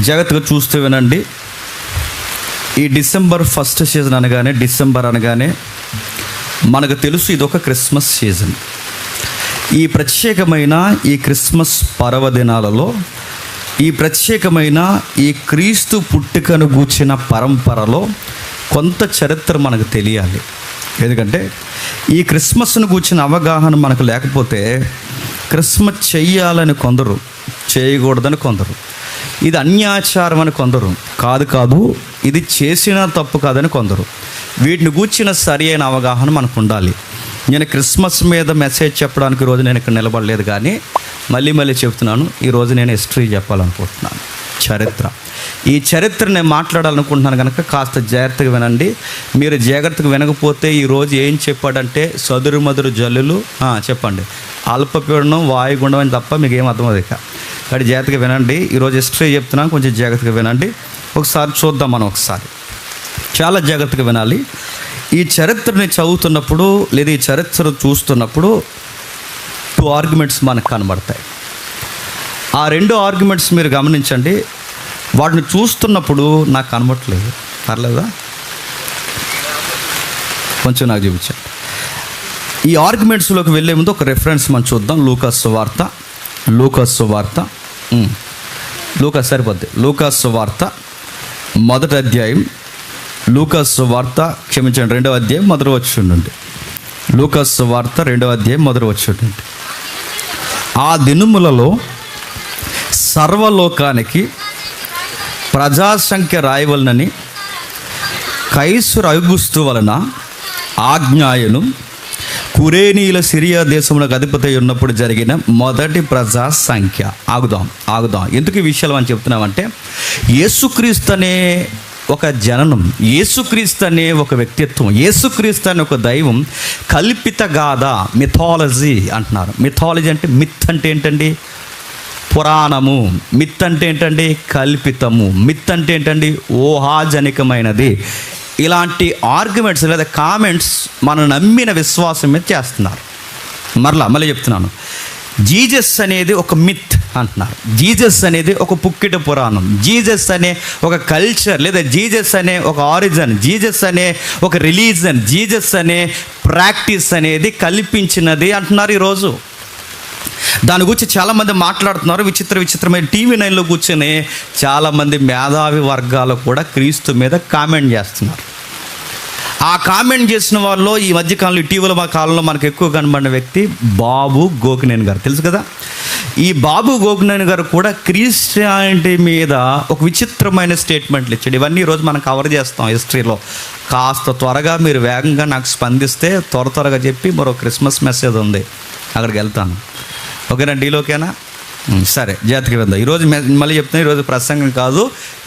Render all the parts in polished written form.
జాగ్రత్తగా చూస్తూ వినండి. ఈ డిసెంబర్ ఫస్ట్ సీజన్ అనగానే, డిసెంబర్ అనగానే మనకు తెలుసు ఇదొక క్రిస్మస్ సీజన్. ఈ ప్రత్యేకమైన ఈ క్రిస్మస్ పర్వదినాలలో, ఈ ప్రత్యేకమైన ఈ క్రీస్తు పుట్టుకను గూర్చిన పరంపరలో కొంత చరిత్ర మనకు తెలియాలి. ఎందుకంటే ఈ క్రిస్మస్ను గూర్చిన అవగాహన మనకు లేకపోతే క్రిస్మస్ చెయ్యాలని కొందరు, చేయకూడదని కొందరు, ఇది అన్యాచారం అని కొందరు, కాదు ఇది చేసిన తప్పు కాదని కొందరు, వీటిని గూర్చిన సరి అయిన అవగాహన మనకు ఉండాలి. నేను క్రిస్మస్ మీద మెసేజ్ చెప్పడానికి ఈరోజు నేను ఇక్కడ నిలబడలేదు, కానీ మళ్ళీ చెప్తున్నాను. ఈరోజు నేను హిస్టరీ చెప్పాలనుకుంటున్నాను, చరిత్ర. ఈ చరిత్ర నేను మాట్లాడాలనుకుంటున్నాను కనుక కాస్త జాగ్రత్తగా వినండి. మీరు జాగ్రత్తగా వినకపోతే ఈరోజు ఏం చెప్పాడంటే సదురు మదురు జల్లులు చెప్పండి, అల్పపీడనం, వాయుగుండం అని తప్ప మీకు ఏం అర్థమవుతుంది. కాబట్టి జాగ్రత్తగా వినండి. ఈరోజు హిస్టరీ చెప్తున్నాను, కొంచెం జాగ్రత్తగా వినండి. ఒకసారి చూద్దాం మనం, ఒకసారి చాలా జాగ్రత్తగా వినాలి. ఈ చరిత్రని చదువుతున్నప్పుడు లేదా ఈ చరిత్ర చూస్తున్నప్పుడు 2 ఆర్గ్యుమెంట్స్ మనకు కనబడతాయి. ఆ 2 ఆర్గ్యుమెంట్స్ మీరు గమనించండి. వాటిని చూస్తున్నప్పుడు నాకు కనబడట్లేదు, పర్లేదా? కొంచెం నాకు చూపించండి. ఈ ఆర్గ్యుమెంట్స్లోకి వెళ్ళే ముందు ఒక రెఫరెన్స్ మనం చూద్దాం. లూకాసు వార్త మొదటి అధ్యాయం, లూకాసు వార్త 2వ అధ్యాయం మొదటి వచనం. లూకాసు వార్త 2వ అధ్యాయం మొదటి వచనం. ఆ దినములలో సర్వలోకానికి ప్రజాసంఖ్య రాయవలనని కైసరు అగుస్తు వలన ఆజ్ఞాయను కురేనీల సిరియా దేశములకు అధిపతి ఉన్నప్పుడు జరిగిన మొదటి ప్రజా సంఖ్య. ఆగుదాం. ఎందుకు ఈ విషయాలు అని చెప్తున్నామంటే, యేసుక్రీస్తు అనే ఒక జననం, యేసుక్రీస్తు అనే ఒక వ్యక్తిత్వం, యేసుక్రీస్తు అనే ఒక దైవం కల్పిత గాథ, మిథాలజీ అంటున్నారు. మిథాలజీ అంటే మిత్ అంటే ఏంటండి? పురాణము. మిత్ అంటే ఏంటండి? కల్పితము. మిత్ అంటే ఏంటండి? ఊహాజనికమైనది. ఇలాంటి ఆర్గ్యుమెంట్స్ లేదా కామెంట్స్ మనం నమ్మిన విశ్వాసం మీద చేస్తున్నారు. మళ్ళీ చెప్తున్నాను, జీసస్ అనేది ఒక మిత్ అంటున్నారు. జీసస్ అనేది ఒక పుక్కిట పురాణం, జీసస్ అనే ఒక కల్చర్ లేదా జీసస్ అనే ఒక ఆరిజిన్, జీసస్ అనే ఒక రిలీజన్, జీసస్ అనే ప్రాక్టీస్ అనేది కల్పించినది అంటున్నారు ఈరోజు. దాని గురించి చాలామంది మాట్లాడుతున్నారు. విచిత్రమైన టీవీ 9లో కూర్చొని చాలామంది మేధావి వర్గాలు కూడా క్రీస్తు మీద కామెంట్ చేస్తున్నారు. ఆ కామెంట్ చేసిన వాళ్ళు ఈ మధ్యకాలంలో ఇటీవల కాలంలో మనకు ఎక్కువ కనబడిన వ్యక్తి బాబు గోకినేని గారు, తెలుసు కదా. ఈ బాబు గోకినేని గారు కూడా క్రిస్టియానిటీ మీద ఒక విచిత్రమైన స్టేట్మెంట్లు ఇచ్చాడు. ఇవన్నీ ఈరోజు మనం కవర్ చేస్తాం హిస్టరీలో. కాస్త త్వరగా మీరు వేగంగా నాకు స్పందిస్తే త్వరగా చెప్పి మరో క్రిస్మస్ మెసేజ్ ఉంది, అక్కడికి వెళ్తాను. ఓకేనా? డీలోకేనా? సరే, జాతికి వెళ్దాం. ఈరోజు మళ్ళీ చెప్తున్నా, ఈరోజు ప్రసంగం కాదు,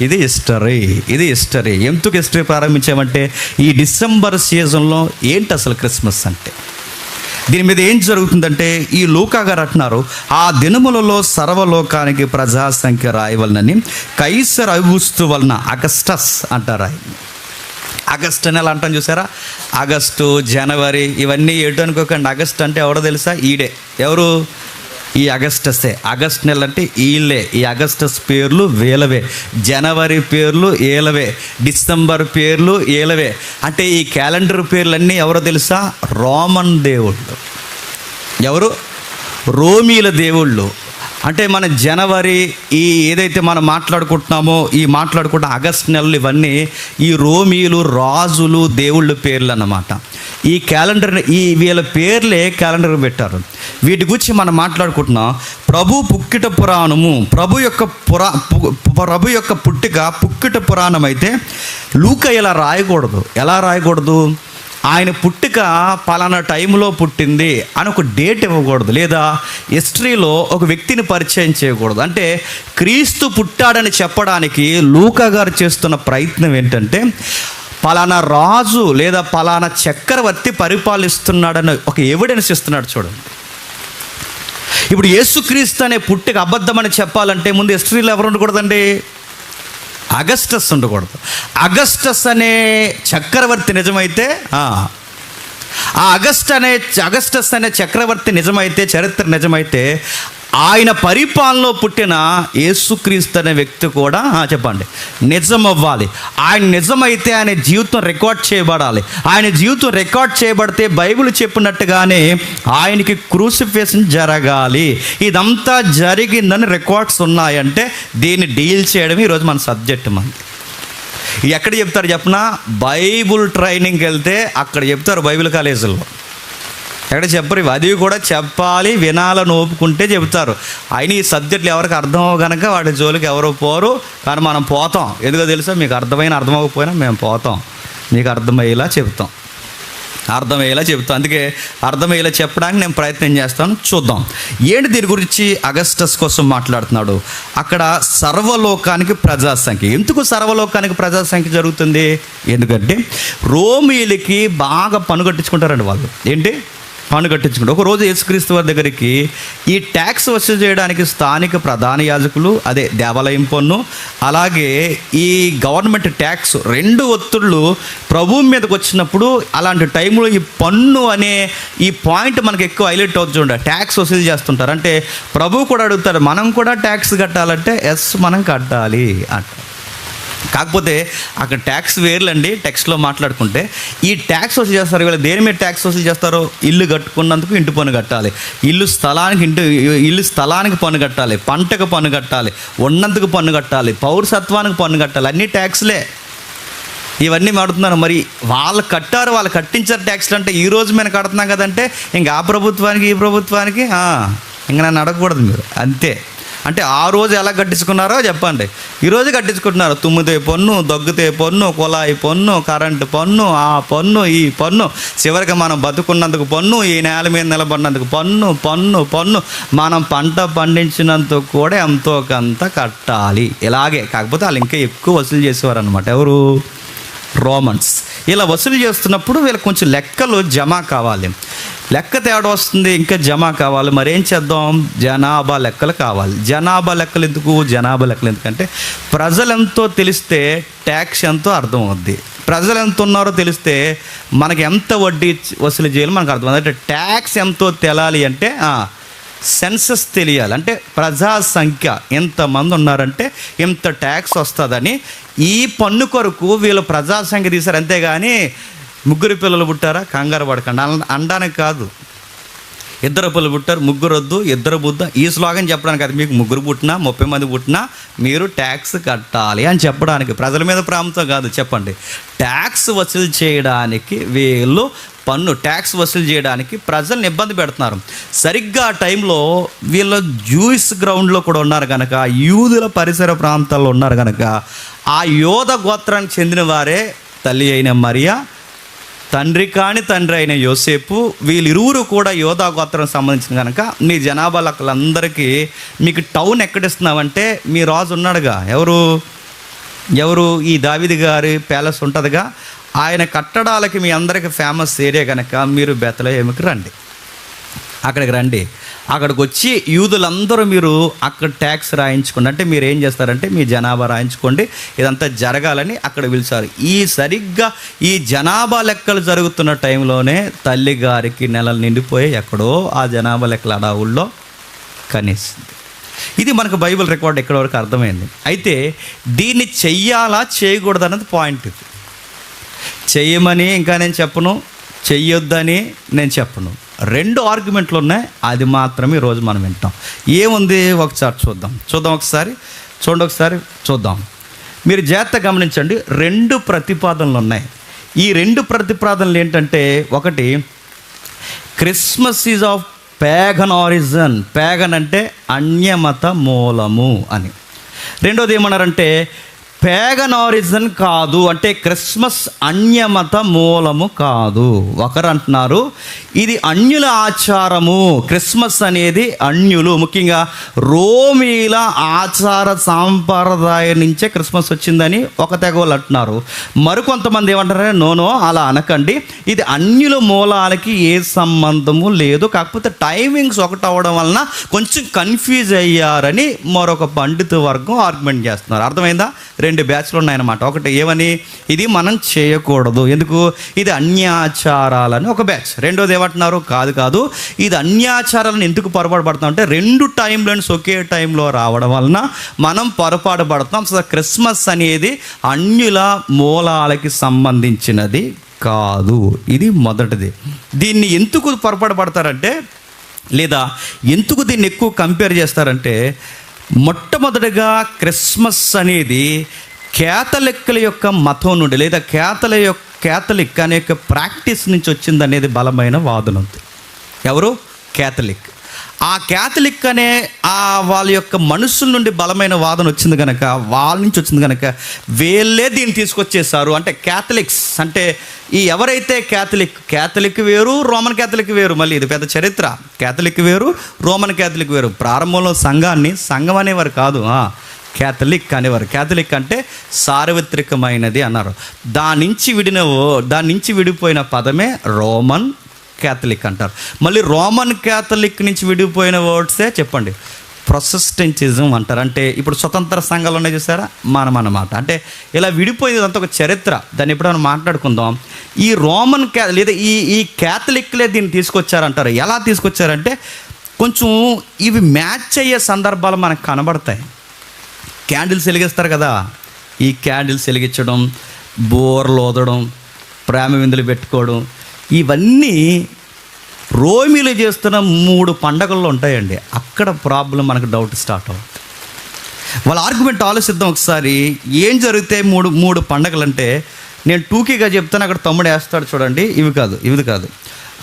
ఇది హిస్టరీ. ఎందుకు హిస్టరీ ప్రారంభించామంటే, ఈ డిసెంబర్ సీజన్లో ఏంటి అసలు క్రిస్మస్ అంటే, దీని మీద ఏం జరుగుతుందంటే, ఈ లూకా గారు అంటున్నారు, ఆ దినములలో సర్వలోకానికి ప్రజాసంఖ్య రాయవలనని కైసర్ అగుస్తు వలన, అగస్టస్ అంటారు ఆయన. ఆగస్ట్ అని ఎలా అంటాం చూసారా? ఆగస్టు, జనవరి ఇవన్నీ ఏటు అనుకోకండి. ఆగస్ట్ అంటే ఎవరో తెలుసా? ఈడే. ఎవరు? ఈ అగస్టసే. ఆగస్ట్ నెల అంటే వీళ్ళే. ఈ అగస్టస్ పేర్లు వీళ్ళవే, జనవరి పేర్లు వీళ్ళవే, డిసెంబర్ పేర్లు వీళ్ళవే. అంటే ఈ క్యాలెండర్ పేర్లన్నీ ఎవరో తెలుసా? రోమన్ దేవుళ్ళు. ఎవరు? రోమీల దేవుళ్ళు. అంటే మన జనవరి, ఈ ఏదైతే మనం మాట్లాడుకుంటున్నామో, ఈ మాట్లాడుకుంటున్న ఆగస్ట్ నెలలు, ఇవన్నీ ఈ రోమీలు, రాజులు, దేవుళ్ళ పేర్లు అన్నమాట. ఈ క్యాలెండర్, ఈ వీళ్ళ పేర్లే క్యాలెండర్ పెట్టారు. వీటి గురించి మనం మాట్లాడుకుంటున్నాం. ప్రభు పుక్కిట పురాణము, ప్రభు యొక్క పుట్టిక పుక్కిట పురాణం అయితే లూకా ఇలా రాయకూడదు. ఎలా రాయకూడదు? ఆయన పుట్టిక పలానా టైంలో పుట్టింది అని ఒక డేట్ ఇవ్వకూడదు, లేదా హిస్టరీలో ఒక వ్యక్తిని పరిచయం చేయకూడదు. అంటే క్రీస్తు పుట్టాడని చెప్పడానికి లూకా గారు చేస్తున్న ప్రయత్నం ఏంటంటే, పలానా రాజు లేదా పలానా చక్రవర్తి పరిపాలిస్తున్నాడని ఒక ఎవిడెన్స్ ఇస్తున్నాడు. చూడండి, ఇప్పుడు యేసుక్రీస్తు అనే పుట్టిక అబద్ధమని చెప్పాలంటే ముందు హిస్టరీలో ఎవరు ఉండకూడదండి? అగస్టస్ ఉండకూడదు. అగస్టస్ అనే చక్రవర్తి నిజమైతే ఆ అగస్టస్ అనే చక్రవర్తి నిజమైతే, చరిత్ర నిజమైతే, ఆయన పరిపాలనలో పుట్టిన యేసుక్రీస్తు అనే వ్యక్తి కూడా చెప్పండి నిజం అవ్వాలి. ఆయన నిజమైతే ఆయన జీవితం రికార్డ్ చేయబడాలి. ఆయన జీవితం రికార్డ్ చేయబడితే బైబిల్ చెప్పినట్టుగానే ఆయనకి క్రూసిఫిక్షన్ జరగాలి. ఇదంతా జరిగిందని రికార్డ్స్ ఉన్నాయంటే దీన్ని డీల్ చేయడం ఈరోజు మన సబ్జెక్ట్. మనకి ఎక్కడ చెప్తారు చెప్పనా? బైబుల్ ట్రైనింగ్కి వెళ్తే అక్కడ చెప్తారు, బైబిల్ కాలేజీల్లో. ఎక్కడ చెప్పరు. అది కూడా చెప్పాలి, వినాలని ఒప్పుకుంటే చెబుతారు. అయినా ఈ సబ్జెక్టులు ఎవరికి అర్థమవు కనుక వాటి జోలికి ఎవరో పోరు. కానీ మనం పోతాం. ఎందుకో తెలుసా? మీకు అర్థమవకపోయినా మేము పోతాం, మీకు అర్థమయ్యేలా చెప్తాం. అందుకే అర్థమయ్యేలా చెప్పడానికి నేను ప్రయత్నం చేస్తాను. చూద్దాం ఏంటి దీని గురించి. అగస్టస్ కోసం మాట్లాడుతున్నాడు. అక్కడ సర్వలోకానికి ప్రజాసంఖ్య. ఎందుకు సర్వలోకానికి ప్రజాసంఖ్య జరుగుతుంది? ఎందుకంటే రోమీలకి బాగా పన్ను కట్టించుకుంటారండి వాళ్ళు. ఏంటి పన్ను కట్టించుకుంటారు. ఒకరోజు యేసుక్రీస్తు వారి దగ్గరికి ఈ ట్యాక్స్ వసూలు చేయడానికి స్థానిక ప్రధాన యాజకులు, అదే దేవాలయం పన్ను, అలాగే ఈ గవర్నమెంట్ ట్యాక్స్, రెండు ఒత్తిళ్ళు ప్రభువు మీదకి వచ్చినప్పుడు అలాంటి టైంలో ఈ పన్ను అనే ఈ పాయింట్ మనకి ఎక్కువ హైలైట్ అవుతుంది. ట్యాక్స్ వసూలు చేస్తుంటారు. అంటే ప్రభువు కూడా అడుగుతారు, మనం కూడా ట్యాక్స్ కట్టాలంటే ఎస్ మనం కట్టాలి అంట. కాకపోతే అక్కడ ట్యాక్స్ వేర్లండి. టెక్స్ట్లో మాట్లాడుకుంటే ఈ ట్యాక్స్ వసూలు చేస్తారు. వీళ్ళు దేని మీద ట్యాక్స్ వసూలు చేస్తారో? ఇల్లు కట్టుకున్నందుకు ఇంటి పన్ను కట్టాలి, ఇల్లు స్థలానికి పన్ను కట్టాలి, పంటకు పన్ను కట్టాలి, ఉన్నందుకు పన్ను కట్టాలి, పౌరసత్వానికి పన్ను కట్టాలి. అన్నీ ట్యాక్స్లే. ఇవన్నీ మాడుతున్నారు. మరి వాళ్ళు కట్టారు, వాళ్ళు కట్టించారు ట్యాక్స్లు అంటే ఈరోజు మేము కడుతున్నాం కదంటే ఇంక ఆ ప్రభుత్వానికి ఈ ప్రభుత్వానికి ఇంక నన్ను అడగకూడదు మీరు. అంతే. అంటే ఆ రోజు ఎలా కట్టించుకున్నారో చెప్పండి, ఈరోజు కట్టించుకుంటున్నారు. తుమ్మితే పన్ను, దగ్గుతే పన్ను, కుళాయి పన్ను, కరెంటు పన్ను, ఆ పన్ను ఈ పన్ను, చివరికి మనం బతుకున్నందుకు పన్ను, ఈ నేల మీద నిలబడినందుకు పన్ను పన్ను పన్ను, మనం పంట పండించినందుకు కూడా ఎంతో కొంత కట్టాలి. ఇలాగే. కాకపోతే వాళ్ళు ఇంకా ఎక్కువ వసూలు చేసేవారు అనమాట. ఎవరు? రోమన్స్. ఇలా వసూలు చేస్తున్నప్పుడు వీళ్ళకి కొంచెం లెక్కలు జమ కావాలి. లెక్క తేడా వస్తుంది, ఇంకా జమ కావాలి. మరేం చేద్దాం? జనాభా లెక్కలు కావాలి. జనాభా లెక్కలు ఎందుకంటే ప్రజలు ఎంతో తెలిస్తే ట్యాక్స్ ఎంతో అర్థం అవుద్ది. ప్రజలు ఎంత ఉన్నారో తెలిస్తే మనకి ఎంత వడ్డీ వసూలు చేయాలి మనకు అర్థం. అంటే ట్యాక్స్ ఎంతో తెలాలి అంటే సెన్సస్ తెలియాలి. అంటే ప్రజా సంఖ్య ఎంతమంది ఉన్నారంటే ఇంత ట్యాక్స్ వస్తుందని ఈ పన్ను కొరకు వీళ్ళు ప్రజా సంఖ్య తీశారు. అంతేగాని ముగ్గురు పిల్లలు పుట్టారా కంగారు పడకండి అనడానికి కాదు. ఇద్దరు పిల్లలు పుట్టారు, ముగ్గురు వద్దు, ఇద్దరు బుద్ధ, ఈ స్లోగన్ చెప్పడానికి అది. మీకు ముగ్గురు పుట్టినా 30 మంది పుట్టినా మీరు ట్యాక్స్ కట్టాలి అని చెప్పడానికి, ప్రజల మీద ప్రాంతం కాదు. చెప్పండి, ట్యాక్స్ వసూలు చేయడానికి వీళ్ళు ట్యాక్స్ వసూలు చేయడానికి ప్రజల్ని ఇబ్బంది పెడుతున్నారు. సరిగ్గా ఆ టైంలో వీళ్ళు జూయిస్ గ్రౌండ్లో కూడా ఉన్నారు కనుక, యూదుల పరిసర ప్రాంతాల్లో ఉన్నారు కనుక, ఆ యోధ గోత్రానికి చెందిన వారే తల్లి అయిన మరియా, తండ్రి అయిన యోసేపు, వీళ్ళిరువురు కూడా యోధా గోత్రం సంబంధించిన కనుక మీ జనాభా లెక్కలందరికీ మీకు టౌన్ ఎక్కడిస్తున్నామంటే మీ రాజు ఉన్నాడుగా, ఎవరు ఈ దావీదు గారి ప్యాలెస్ ఉంటుందిగా, ఆయన కట్టడాలకి మీ అందరికీ ఫేమస్ ఏరియా కనుక మీరు బెత్లెహేముకి రండి. అక్కడికి రండి. అక్కడికి వచ్చి యూదులందరూ మీరు అక్కడ ట్యాక్స్ రాయించుకోండి. అంటే మీరు ఏం చేస్తారంటే మీ జనాభా రాయించుకోండి. ఇదంతా జరగాలని అక్కడ పిలిచారు. సరిగ్గా ఈ జనాభా లెక్కలు జరుగుతున్న టైంలోనే తల్లి గారికి నెలలు నిండిపోయి ఎక్కడో ఆ జనాభా లెక్కల అడవుల్లో కనేసింది. ఇది మనకు బైబిల్ రికార్డ్ ఎక్కడి వరకు అర్థమైంది. అయితే దీన్ని చెయ్యాలా చేయకూడదు అన్నది పాయింట్. ఇది చెయ్యమని ఇంకా నేను చెప్పను, చెయ్యొద్దని నేను చెప్పను. 2 ఆర్గ్యుమెంట్లు ఉన్నాయి. అది మాత్రమే ఈరోజు మనం వింటాం. ఏముంది ఒకసారి చూద్దాం. మీరు జాగ్రత్తగా గమనించండి. 2 ప్రతిపాదనలు ఉన్నాయి. ఈ 2 ప్రతిపాదనలు ఏంటంటే, ఒకటి Christmas is of pagan origin. Pagan అంటే అన్యమత మూలము అని. రెండోది ఏమన్నారంటే ప్యాగన్ ఆరిజిన్ కాదు, అంటే క్రిస్మస్ అన్యమత మూలము కాదు. ఒకరు అంటున్నారు ఇది అన్యుల ఆచారము, క్రిస్మస్ అనేది అన్యులు, ముఖ్యంగా రోమీల ఆచార సాంప్రదాయం నుంచే క్రిస్మస్ వచ్చిందని ఒక తెగ వాళ్ళు అంటున్నారు. మరికొంతమంది ఏమంటారంటే నో అలా అనకండి, ఇది అన్యుల మూలాలకి ఏ సంబంధము లేదు, కాకపోతే టైమింగ్స్ ఒకటి అవ్వడం వలన కొంచెం కన్ఫ్యూజ్ అయ్యారని మరొక పండిత వర్గం ఆర్గ్యుమెంట్ చేస్తున్నారు. అర్థమైందా? 2 బ్యాచ్లు ఉన్నాయన్నమాట. ఒకటి ఏమని, ఇది మనం చేయకూడదు, ఎందుకు, ఇది అన్యాచారాలని ఒక బ్యాచ్. రెండోది ఏమంటున్నారు, కాదు ఇది అన్యాచారాలను ఎందుకు పొరపాటు పడతాం అంటే 2 టైం లైన్స్ ఒకే టైంలో రావడం వలన మనం పొరపాటు పడతాం. సో క్రిస్మస్ అనేది అన్యుల మూలాలకి సంబంధించినది కాదు. ఇది మొదటిది. దీన్ని ఎందుకు పొరపాటు పడతారంటే, లేదా ఎందుకు దీన్ని ఎక్కువ కంపేర్ చేస్తారంటే, మొట్టమొదటిగా క్రిస్మస్ అనేది క్యాథలిక్ల యొక్క మతం నుండి, లేదా క్యాథలిక్ అనే యొక్క ప్రాక్టీస్ నుంచి వచ్చింది అనేది బలమైన వాదన ఉంది. ఎవరు? క్యాథలిక్. ఆ క్యాథలిక్ అనే వాళ్ళ యొక్క మనసుల నుండి బలమైన వాదన వచ్చింది కనుక, వాళ్ళ నుంచి వచ్చింది కనుక వీళ్ళే దీన్ని తీసుకొచ్చేసారు. అంటే క్యాథలిక్స్ అంటే ఈ ఎవరైతే క్యాథలిక్ వేరు, రోమన్ క్యాథలిక్ వేరు. మళ్ళీ ఇది పెద్ద చరిత్ర. క్యాథలిక్ వేరు, రోమన్ క్యాథలిక్ వేరు. ప్రారంభంలో సంఘం అనేవారు కాదు, క్యాథలిక్ అనేవారు. క్యాథలిక్ అంటే సార్వత్రికమైనది అన్నారు. దాని నుంచి విడిపోయిన పదమే రోమన్ క్యాథలిక్ అంటారు. మళ్ళీ రోమన్ క్యాథలిక్ నుంచి విడిపోయిన వర్డ్సే చెప్పండి, ప్రొటెస్టెంటిజం అంటారు. అంటే ఇప్పుడు స్వతంత్ర సంఘాలు ఉన్నాయి చూసారా, మనం అన్నమాట. అంటే ఇలా విడిపోయింది, అంత ఒక చరిత్ర. దాన్ని ఎప్పుడైనా మాట్లాడుకుందాం. ఈ రోమన్ లేదా ఈ క్యాథలిక్లే దీన్ని తీసుకొచ్చారంటారు. ఎలా తీసుకొచ్చారంటే, కొంచెం ఇవి మ్యాచ్ అయ్యే సందర్భాలు మనకు కనబడతాయి. క్యాండిల్స్ వెలిగిస్తారు కదా, ఈ క్యాండిల్స్ వెలిగించడం, బోర్లు ఊదడం, ప్రేమ విందులు పెట్టుకోవడం, ఇవన్నీ రోమిలు చేస్తున్న 3 పండగల్లో ఉంటాయండి. అక్కడ ప్రాబ్లం, మనకు డౌట్ స్టార్ట్ అవుతుంది. వాళ్ళ ఆర్గ్యుమెంట్ ఆలోచిద్దాం ఒకసారి. ఏం జరిగితే 3 పండగలు అంటే, నేను టూకీగా చెప్తాను, అక్కడ తమ్ముడు వేస్తాడు చూడండి. ఇవి కాదు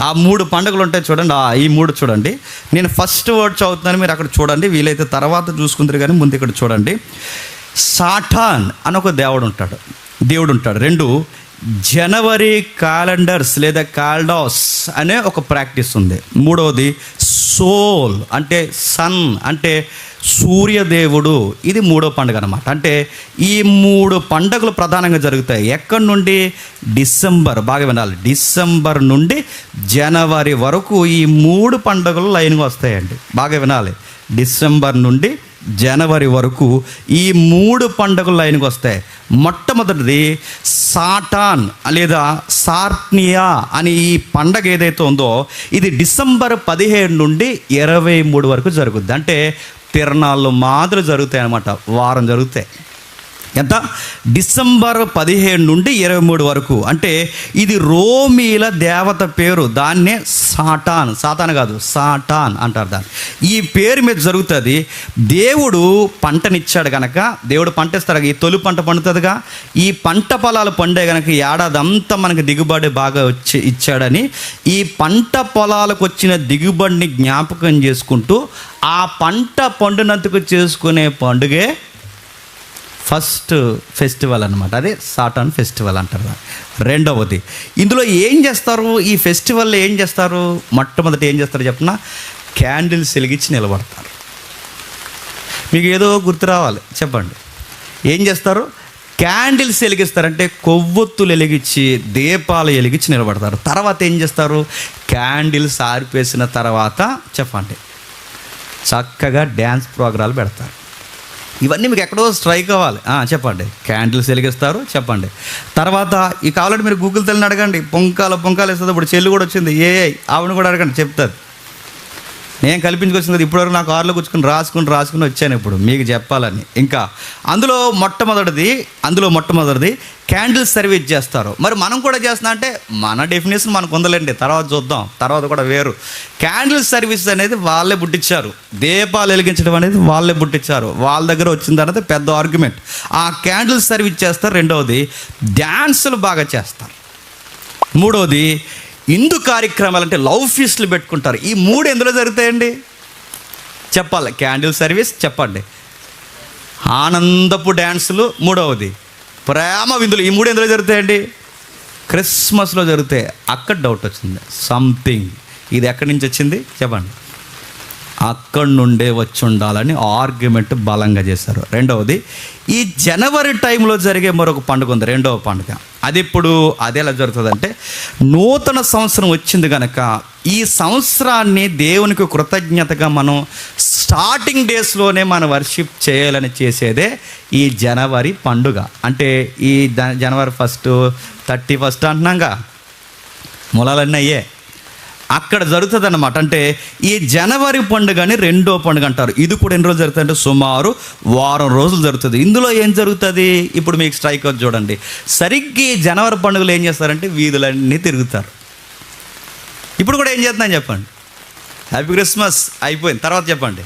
ఆ 3 పండుగలు ఉంటాయి చూడండి. ఈ 3 చూడండి. నేను ఫస్ట్ వర్డ్ చదువుతున్నాను, మీరు అక్కడ చూడండి. వీలైతే తర్వాత చూసుకుంటారు కానీ ముందు ఇక్కడ చూడండి. సాటాన్ అని ఒక దేవుడు ఉంటాడు. 2 జనవరి క్యాలెండర్స్ లేదా కాల్డాస్ అనే ఒక ప్రాక్టీస్ ఉంది. 3వది సోల్ అంటే సన్ అంటే సూర్యదేవుడు. ఇది 3వ పండుగ అన్నమాట. అంటే ఈ 3 పండుగలు ప్రధానంగా జరుగుతాయి. ఎక్కడి నుండి? డిసెంబర్. బాగా వినాలి, డిసెంబర్ నుండి జనవరి వరకు ఈ 3 పండుగలు లైన్గా వస్తాయండి. బాగా వినాలి, డిసెంబర్ నుండి జనవరి వరకు ఈ 3 పండుగలు లైన్కి వస్తాయి. మొట్టమొదటిది సాటాన్ లేదా సార్నియా అని ఈ పండగ ఏదైతే ఉందో, ఇది డిసెంబర్ 17 నుండి 23 వరకు జరుగుద్ది. అంటే తిరణాళ్ళు మాదిరి జరుగుతాయి అన్నమాట, వారం జరుగుతాయి. ఎంత? డిసెంబర్ 17 నుండి 23 వరకు. అంటే ఇది రోమీల దేవత పేరు. దాన్నే సాతాన్ కాదు, సాటాన్ అంటారు దాన్ని. ఈ పేరు మీద జరుగుతుంది. దేవుడు పంటనిచ్చాడు కనుక, దేవుడు పంట ఇస్తాడు, ఈ తొలి పంట పండుతుందిగా, ఈ పంట పొలాలు పండే కనుక ఏడాది అంతా మనకు దిగుబడి బాగా ఇచ్చాడని ఈ పంట పొలాలకు వచ్చిన దిగుబడిని జ్ఞాపకం చేసుకుంటూ ఆ పంట పండునందుకు చేసుకునే పండుగే ఫస్ట్ ఫెస్టివల్ అనమాట. అదే సాటాన్ ఫెస్టివల్ అంటారు. 2వది, ఇందులో ఏం చేస్తారు? ఈ ఫెస్టివల్లో ఏం చేస్తారు? మొట్టమొదటి ఏం చేస్తారు చెప్పిన, క్యాండిల్స్ వెలిగించి నిలబడతారు. మీకు ఏదో గుర్తు రావాలి, చెప్పండి. ఏం చేస్తారు? క్యాండిల్స్ వెలిగిస్తారంటే కొవ్వొత్తులు వెలిగించి, దీపాలు వెలిగించి నిలబడతారు. తర్వాత ఏం చేస్తారు? క్యాండిల్స్ ఆరిపేసిన తర్వాత చెప్పండి, చక్కగా డ్యాన్స్ ప్రోగ్రాలు పెడతారు. ఇవన్నీ మీకు ఎక్కడో స్ట్రైక్ అవ్వాలి. చెప్పండి, క్యాండిల్స్ వెలిగిస్తారు, చెప్పండి. తర్వాత ఈ కావాలంటే మీరు గూగుల్ తల్లిని అడగండి, పొంకాలు వేస్తుంది. ఇప్పుడు చెల్లి కూడా వచ్చింది, ఆవిడని కూడా అడగండి, చెప్తుంది. నేను కల్పించుకొచ్చింది కదా, ఇప్పటివరకు నాకు కారులో కూర్చుని రాసుకుని వచ్చాను ఇప్పుడు మీకు చెప్పాలని. ఇంకా అందులో మొట్టమొదటిది క్యాండిల్ సర్వీస్ చేస్తారు. మరి మనం కూడా చేస్తున్నా అంటే మన డెఫినేషన్ మనకు ఉందలేండి, తర్వాత చూద్దాం, తర్వాత కూడా వేరు. క్యాండిల్ సర్వీస్ అనేది వాళ్ళే పుట్టించారు, దీపాలు వెలిగించడం అనేది వాళ్ళే పుట్టించారు. వాళ్ళ దగ్గర వచ్చిన తర్వాత పెద్ద ఆర్గ్యుమెంట్. ఆ క్యాండిల్ సర్వీస్ చేస్తారు. 2వది డ్యాన్సులు బాగా చేస్తారు. 3వది హిందూ కార్యక్రమాలు అంటే లవ్ ఫీస్ట్లు పెట్టుకుంటారు. ఈ 3 ఎందులో జరుగుతాయండి చెప్పాలి? క్యాండిల్ సర్వీస్, చెప్పండి, ఆనందపు డ్యాన్సులు, 3వది ప్రేమ విందులు. ఈ 3 ఎందులో జరుగుతాయండి? క్రిస్మస్లో జరుగుతాయి. అక్కడ డౌట్ వచ్చింది సంథింగ్. ఇది ఎక్కడి నుంచి వచ్చింది చెప్పండి? అక్కడి నుండే వచ్చి ఉండాలని ఆర్గ్యుమెంట్ బలంగా చేశారు. రెండవది, ఈ జనవరి టైంలో జరిగే మరొక పండుగ ఉంది, రెండవ పండుగ. అది ఇప్పుడు అది ఎలా జరుగుతుందంటే, నూతన సంవత్సరం వచ్చింది కనుక ఈ సంవత్సరాన్ని దేవునికి కృతజ్ఞతగా మనం స్టార్టింగ్ డేస్లోనే మనం వర్షిప్ చేయాలని చేసేదే ఈ జనవరి పండుగ. అంటే ఈ జనవరి 1, 31 అంటున్నాగా, మూలాలన్నీ అయ్యే అక్కడ జరుగుతుంది అన్నమాట. అంటే ఈ జనవరి పండుగని రెండో పండుగ అంటారు. ఇది కూడా ఎన్ని రోజులు జరుగుతుంది అంటే సుమారు వారం రోజులు జరుగుతుంది. ఇందులో ఏం జరుగుతుంది, ఇప్పుడు మీకు స్ట్రైక్ అవుట్ చూడండి. సరిగ్గా ఈ జనవరి పండుగలు ఏం చేస్తారంటే వీధులన్నీ తిరుగుతారు. ఇప్పుడు కూడా ఏం చేస్తున్నాను చెప్పండి, హ్యాపీ క్రిస్మస్ అయిపోయింది, తర్వాత చెప్పండి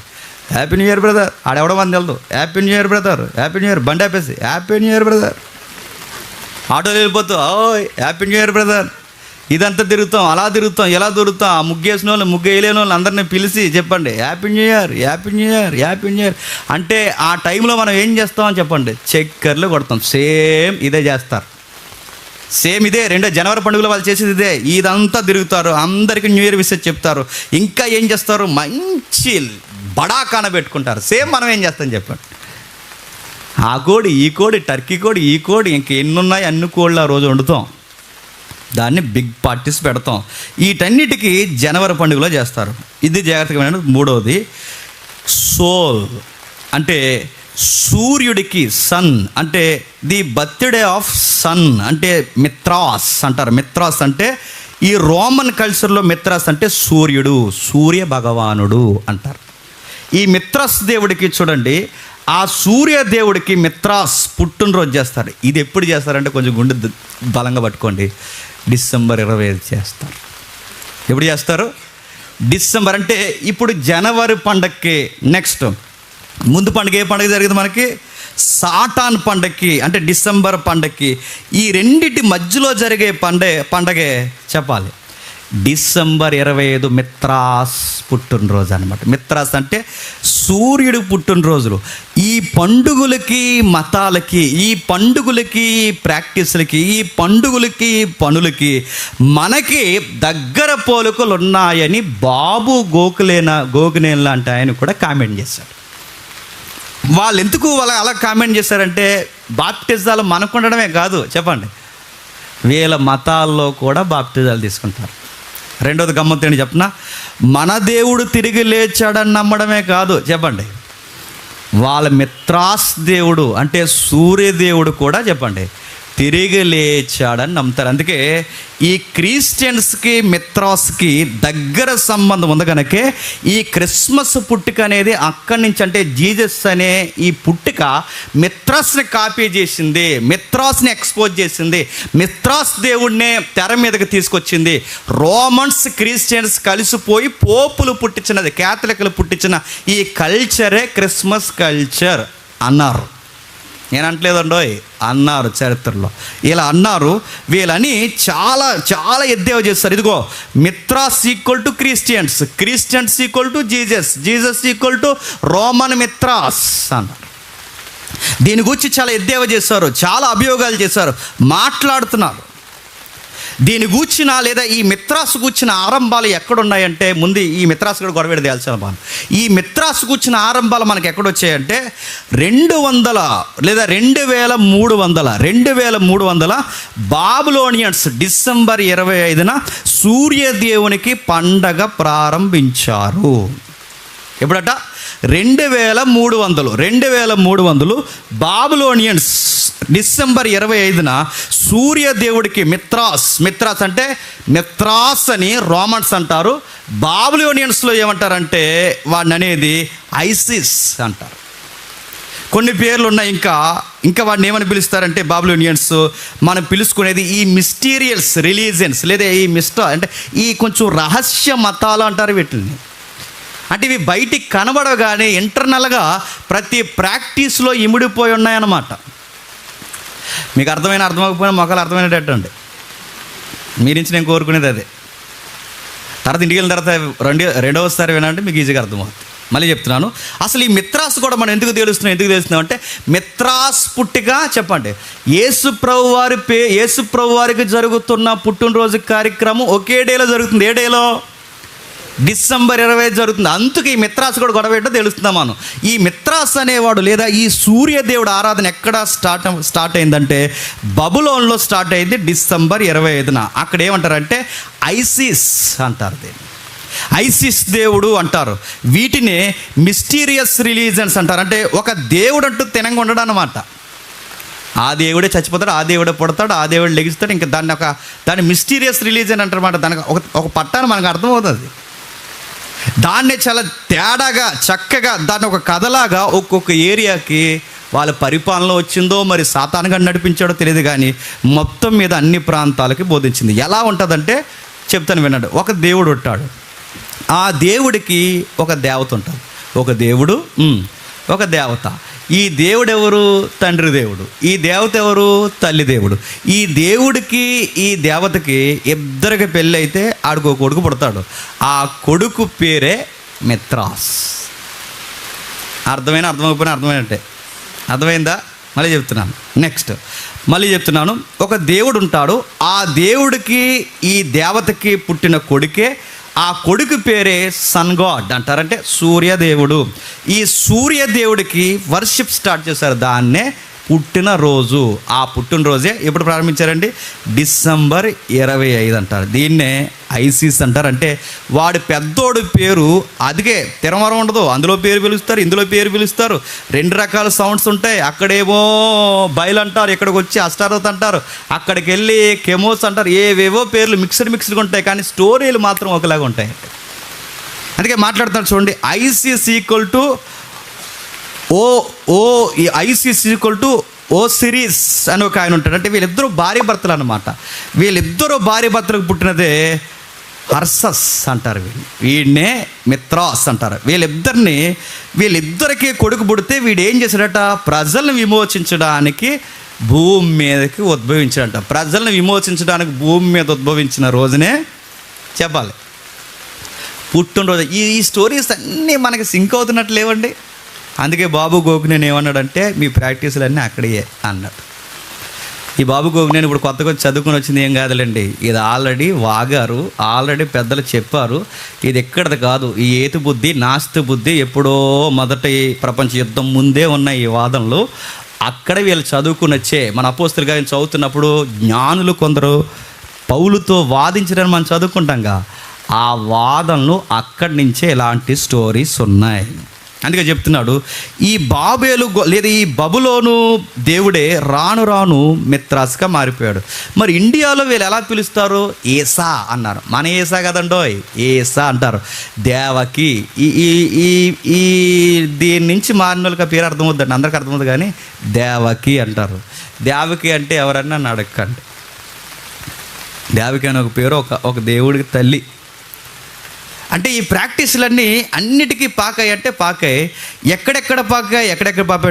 హ్యాపీ న్యూ ఇయర్ బ్రదర్, ఆడెవడో మంది వెళ్దు, happy new year brother, happy new year, బండి ఆపేసి హ్యాపీ న్యూ ఇయర్ బ్రదర్, ఆటోలో వెళ్ళిపోతూ ఓయ్ హ్యాపీ న్యూ ఇయర్ బ్రదర్. ఇదంతా తిరుగుతాం, అలా తిరుగుతాం, ఎలా తిరుగుతాం. ఆ ముగ్గేసిన వాళ్ళు, ముగ్గు వేయలేని వాళ్ళు అందరినీ పిలిచి చెప్పండి happy new year, happy new year, happy new year. అంటే ఆ టైంలో మనం ఏం చేస్తామని చెప్పండి, చక్కర్లు కొడతాం. సేమ్ ఇదే చేస్తారు, సేమ్ ఇదే రెండో జనవరి పండుగలో వాళ్ళు చేసేది ఇదే. ఇదంతా తిరుగుతారు, అందరికీ న్యూ ఇయర్ విషయం చెప్తారు. ఇంకా ఏం చేస్తారు, మంచి బడాకాన పెట్టుకుంటారు. సేమ్ మనం ఏం చేస్తాం చెప్పండి, ఆ కోడి, ఈ కోడి, టర్కీ కోడి, ఈ కోడి, ఇంక ఎన్ని ఉన్నాయి అన్ని కోళ్ళు ఆ రోజు వండుతాం, దాన్ని బిగ్ పార్టీస్ పెడతాం. వీటన్నిటికీ జనవరి పండుగలో చేస్తారు. ఇది జాగ్రత్తగా. మూడవది, సోల్ అంటే సూర్యుడికి, సన్ అంటే ది బర్త్డే ఆఫ్ సన్ అంటే మిత్రాస్ అంటారు. మిత్రాస్ అంటే ఈ రోమన్ కల్చర్లో మిత్రాస్ అంటే సూర్యుడు, సూర్య భగవానుడు అంటారు. ఈ మిత్రాస్ దేవుడికి చూడండి, ఆ సూర్య దేవుడికి మిత్రాస్ పుట్టినరోజు చేస్తారు. ఇది ఎప్పుడు చేస్తారంటే కొంచెం గుండె బలంగా పట్టుకోండి, డిసెంబర్ 25 చేస్తారు. ఎప్పుడు చేస్తారు, డిసెంబర్. అంటే ఇప్పుడు జనవరి పండగకి నెక్స్ట్ ముందు పండుగ ఏ పండుగ జరిగింది మనకి, సాటాన్ పండగకి అంటే డిసెంబర్ పండగకి. ఈ రెండిటి మధ్యలో జరిగే పండగే చెప్పాలి డిసెంబర్ 25 మిత్రాస్ పుట్టినరోజు అనమాట. మిత్రాస్ అంటే సూర్యుడు పుట్టినరోజులు. ఈ పండుగలకి, మతాలకి, ఈ పండుగలకి, ప్రాక్టీసులకి, ఈ పండుగలకి, పనులకి మనకి దగ్గర పోలికలు ఉన్నాయని బాబు గోకునేన్ లాంటి ఆయన కూడా కామెంట్ చేశారు. వాళ్ళు ఎందుకు అలా కామెంట్ చేశారంటే, బాప్టిజాలు మనకు ఉండడమే కాదు చెప్పండి, వీళ్ళ మతాల్లో కూడా బాప్టిజాలు తీసుకుంటారు. రెండోది గమ్మత్తు ఏంటి చెప్పనా, మన దేవుడు తిరిగి లేచాడని నమ్మడమే కాదు చెప్పండి, వాళ్ళ మిత్రాస్ దేవుడు అంటే సూర్యదేవుడు కూడా చెప్పండి తిరిగి లేచాడని నమ్ముతారు. అందుకే ఈ క్రిస్టియన్స్కి మిత్రాస్కి దగ్గర సంబంధం ఉంది కనుకే ఈ క్రిస్మస్ పుట్టుక అనేది అక్కడి నుంచి, అంటే జీసస్ అనే ఈ పుట్టుక మిత్రాస్ని కాపీ చేసింది, మిత్రాస్ని ఎక్స్పోజ్ చేసింది, మిత్రాస్ దేవుడినే తెర మీదకి తీసుకొచ్చింది. రోమన్స్ క్రిస్టియన్స్ కలిసిపోయి పోపులు పుట్టించినది, క్యాథలిక్లు పుట్టించిన ఈ కల్చరే క్రిస్మస్ కల్చర్ అన్నారు. నేను అంటలేదండోయ్, అన్నారు చరిత్రలో, ఇలా అన్నారు. వీళ్ళని చాలా చాలా ఎద్దేవా చేస్తారు. ఇదిగో Mithras equal to Christians, Christians equal to Jesus, Jesus equal to Roman Mithras అన్నారు. దీని గురించి చాలా ఎద్దేవా చేశారు, చాలా అభియోగాలు చేశారు, మాట్లాడుతున్నారు. దీని గూర్చిన లేదా ఈ మిత్రాసు కూర్చిన ఆరంభాలు ఎక్కడున్నాయంటే, ముందు ఈ మిత్రాసు కూడా గొడవ తేల్చిన బాను. ఈ మిత్రాసు కూర్చిన ఆరంభాలు మనకు ఎక్కడొచ్చాయంటే 200 లేదా 2300 బాబిలోనియన్స్ డిసెంబర్ 25న సూర్యదేవునికి పండగ ప్రారంభించారు. ఎప్పుడట 2300 బాబిలోనియన్స్ డిసెంబర్ 25న సూర్యదేవుడికి మిత్రాస్ అంటే మిత్రాస్ అని రోమన్స్ అంటారు. బాబిలోనియన్స్లో ఏమంటారంటే వాడిని అనేది ఐసిస్ అంటారు. కొన్ని పేర్లు ఉన్నాయి. ఇంకా వాడిని ఏమని పిలుస్తారంటే బాబిలోనియన్స్ మనం పిలుచుకునేది ఈ మిస్టీరియల్స్ రిలీజియన్స్ లేదా ఈ అంటే ఈ కొంచెం రహస్య మతాలు అంటారు వీటిని. అంటే ఇవి బయటికి కనబడవు కానీ ఇంటర్నల్గా ప్రతి ప్రాక్టీస్లో ఇమిడిపోయి ఉన్నాయన్నమాట. మీకు అర్థమైపోయినా మొక్కలు అర్థమైనట్టు అండి. మీ నుంచి నేను కోరుకునేది అదే. తర్వాత ఇంటికి వెళ్ళిన తర్వాత రెండవసారి వినంటే మీకు ఈజీగా అర్థమవుతుంది. మళ్ళీ చెప్తున్నాను, అసలు ఈ మిత్రాస్ కూడా మనం ఎందుకు తెలుస్తున్నాం అంటే, మిత్రాస్ పుట్టిక చెప్పండి, యేసుప్రభు వారికి జరుగుతున్న పుట్టినరోజు కార్యక్రమం ఒకే డేలో జరుగుతుంది. ఏ డేలో? డిసెంబర్ 25 జరుగుతుంది. అందుకే ఈ మిత్రాస్ కూడా గొడవ ఏంటో తెలుస్తుందా మనం. ఈ మిత్రాస్ అనేవాడు లేదా ఈ సూర్యదేవుడు ఆరాధన ఎక్కడ స్టార్ట్ అయిందంటే బబులోన్లో స్టార్ట్ అయింది డిసెంబర్ 25న. అక్కడ ఏమంటారంటే ఐసిస్ అంటారు, దీన్ని ఐసిస్ దేవుడు అంటారు. వీటిని మిస్టీరియస్ రిలీజన్స్ అంటారు. అంటే ఒక దేవుడు అంటూ తినంగా ఉండడం అన్నమాట. ఆ దేవుడే చచ్చిపోతాడు, ఆ దేవుడే పుడతాడు, ఆ దేవుడు లెగిస్తాడు. ఇంకా దాన్ని మిస్టీరియస్ రిలీజన్ అంటారన్నమాట. దానికి ఒక పట్టాన్ని మనకు అర్థమవుతుంది. దాన్నే చాలా తేడాగా చక్కగా దాన్ని ఒక కథలాగా ఒక్కొక్క ఏరియాకి వాళ్ళ పరిపాలన వచ్చిందో మరి సాతానుగా నడిపించాడో తెలియదు, కానీ మొత్తం మీద అన్ని ప్రాంతాలకి బోధించింది. ఎలా ఉంటుందంటే చెప్తాను వినండి. ఒక దేవుడు ఉంటాడు, ఆ దేవుడికి ఒక దేవత ఉంటుంది. ఒక దేవుడు, ఒక దేవత. ఈ దేవుడు ఎవరు? తండ్రి దేవుడు. ఈ దేవత ఎవరు? తల్లి దేవుడు. ఈ దేవుడికి ఈ దేవతకి ఇద్దరికి పెళ్ళి అయితే ఆడికి ఒక కొడుకు పుడతాడు. ఆ కొడుకు పేరే మిత్రాస్. అర్థమైపోయినా అర్థమైనట్టే. అర్థమైందా? మళ్ళీ చెప్తున్నాను. నెక్స్ట్ మళ్ళీ చెప్తున్నాను. ఒక దేవుడు ఉంటాడు, ఆ దేవుడికి ఈ దేవతకి పుట్టిన కొడుకే, ఆ కొడుకు పేరే సన్ గాడ్ అంటారంటే సూర్యదేవుడు. ఈ సూర్యదేవుడికి వర్షిప్ స్టార్ట్ చేశారు. దాన్నే పుట్టినరోజు. ఆ పుట్టినరోజే ఎప్పుడు ప్రారంభించారండి? డిసెంబర్ 25 అంటారు. దీన్నే ఐసిస్ అంటారు. అంటే వాడి పెద్దోడు పేరు అదిగే తిరమరం ఉండదు, అందులో పేరు పిలుస్తారు, ఇందులో పేరు పిలుస్తారు. 2 రకాల సౌండ్స్ ఉంటాయి. అక్కడేమో బయలు అంటారు, ఇక్కడికి వచ్చి అష్టారోత్ అంటారు, అక్కడికి వెళ్ళి కెమోస్ అంటారు. ఏవేవో పేర్లు మిక్స్డ్గా ఉంటాయి, కానీ స్టోరీలు మాత్రం ఒకలాగా ఉంటాయి. అందుకే మాట్లాడుతాను చూడండి. Isis equal to Isis equal to Osiris అని ఒక ఆయన ఉంటాడు. అంటే వీళ్ళిద్దరూ భార్య భర్తలు అన్నమాట. వీళ్ళిద్దరూ భార్య భర్తలకు పుట్టినదే హర్సస్ అంటారు. వీడినే మిత్రాస్ అంటారు. వీళ్ళిద్దరికీ కొడుకు పుడితే వీడు ఏం చేశాడట? ప్రజలను విమోచించడానికి భూమి మీదకి ఉద్భవించాడట. ప్రజలను విమోచించడానికి భూమి మీద ఉద్భవించిన రోజునే చెప్పాలి పుట్టినరోజు. ఈ స్టోరీస్ అన్నీ మనకి సింక్ అవుతున్నట్టు లేవండి. అందుకే బాబు గోకునేని ఏమన్నాడంటే మీ ప్రాక్టీసులన్నీ అక్కడే అన్నాడు. ఈ బాబు గోకునేని ఇప్పుడు కొత్తగా చదువుకొని వచ్చింది ఏం కాదులేండి. ఇది ఆల్రెడీ వాగారు, ఆల్రెడీ పెద్దలు చెప్పారు. ఇది ఎక్కడది కాదు. ఈ ఏతు బుద్ధి నాస్తి బుద్ధి ఎప్పుడో మొదటి ప్రపంచ యుద్ధం ముందే ఉన్న ఈ వాదనలు అక్కడ వీళ్ళు చదువుకుని వచ్చే. మన అపోస్తలుగా చదువుతున్నప్పుడు జ్ఞానులు కొందరు పౌలుతో వాదించడానికి మనం చదువుకుంటాంగా, ఆ వాదనలు అక్కడి నుంచే ఇలాంటి స్టోరీస్ ఉన్నాయి. అందుకే చెప్తున్నాడు ఈ బాబేలు లేదా ఈ బబులోను దేవుడే రాను రాను మిత్రాస్గా మారిపోయాడు. మరి ఇండియాలో వీళ్ళు ఎలా పిలుస్తారు? ఏసా అన్నారు. మన ఏసా కదండోయ్, ఏసా అంటారు. దేవకి ఈ దీని నుంచి మారిన వాళ్ళకి పేరు అర్థమవుద్దండి, అందరికీ అర్థమవుతుంది, కానీ దేవకి అంటారు. దేవకి అంటే ఎవరన్నా నన్ను అడగండి. దేవకి అనే ఒక పేరు ఒక దేవుడికి తల్లి. అంటే ఈ ప్రాక్టీసులన్నీ అన్నిటికీ పాకాయి. అంటే పాకాయి ఎక్కడెక్కడ పాకాయి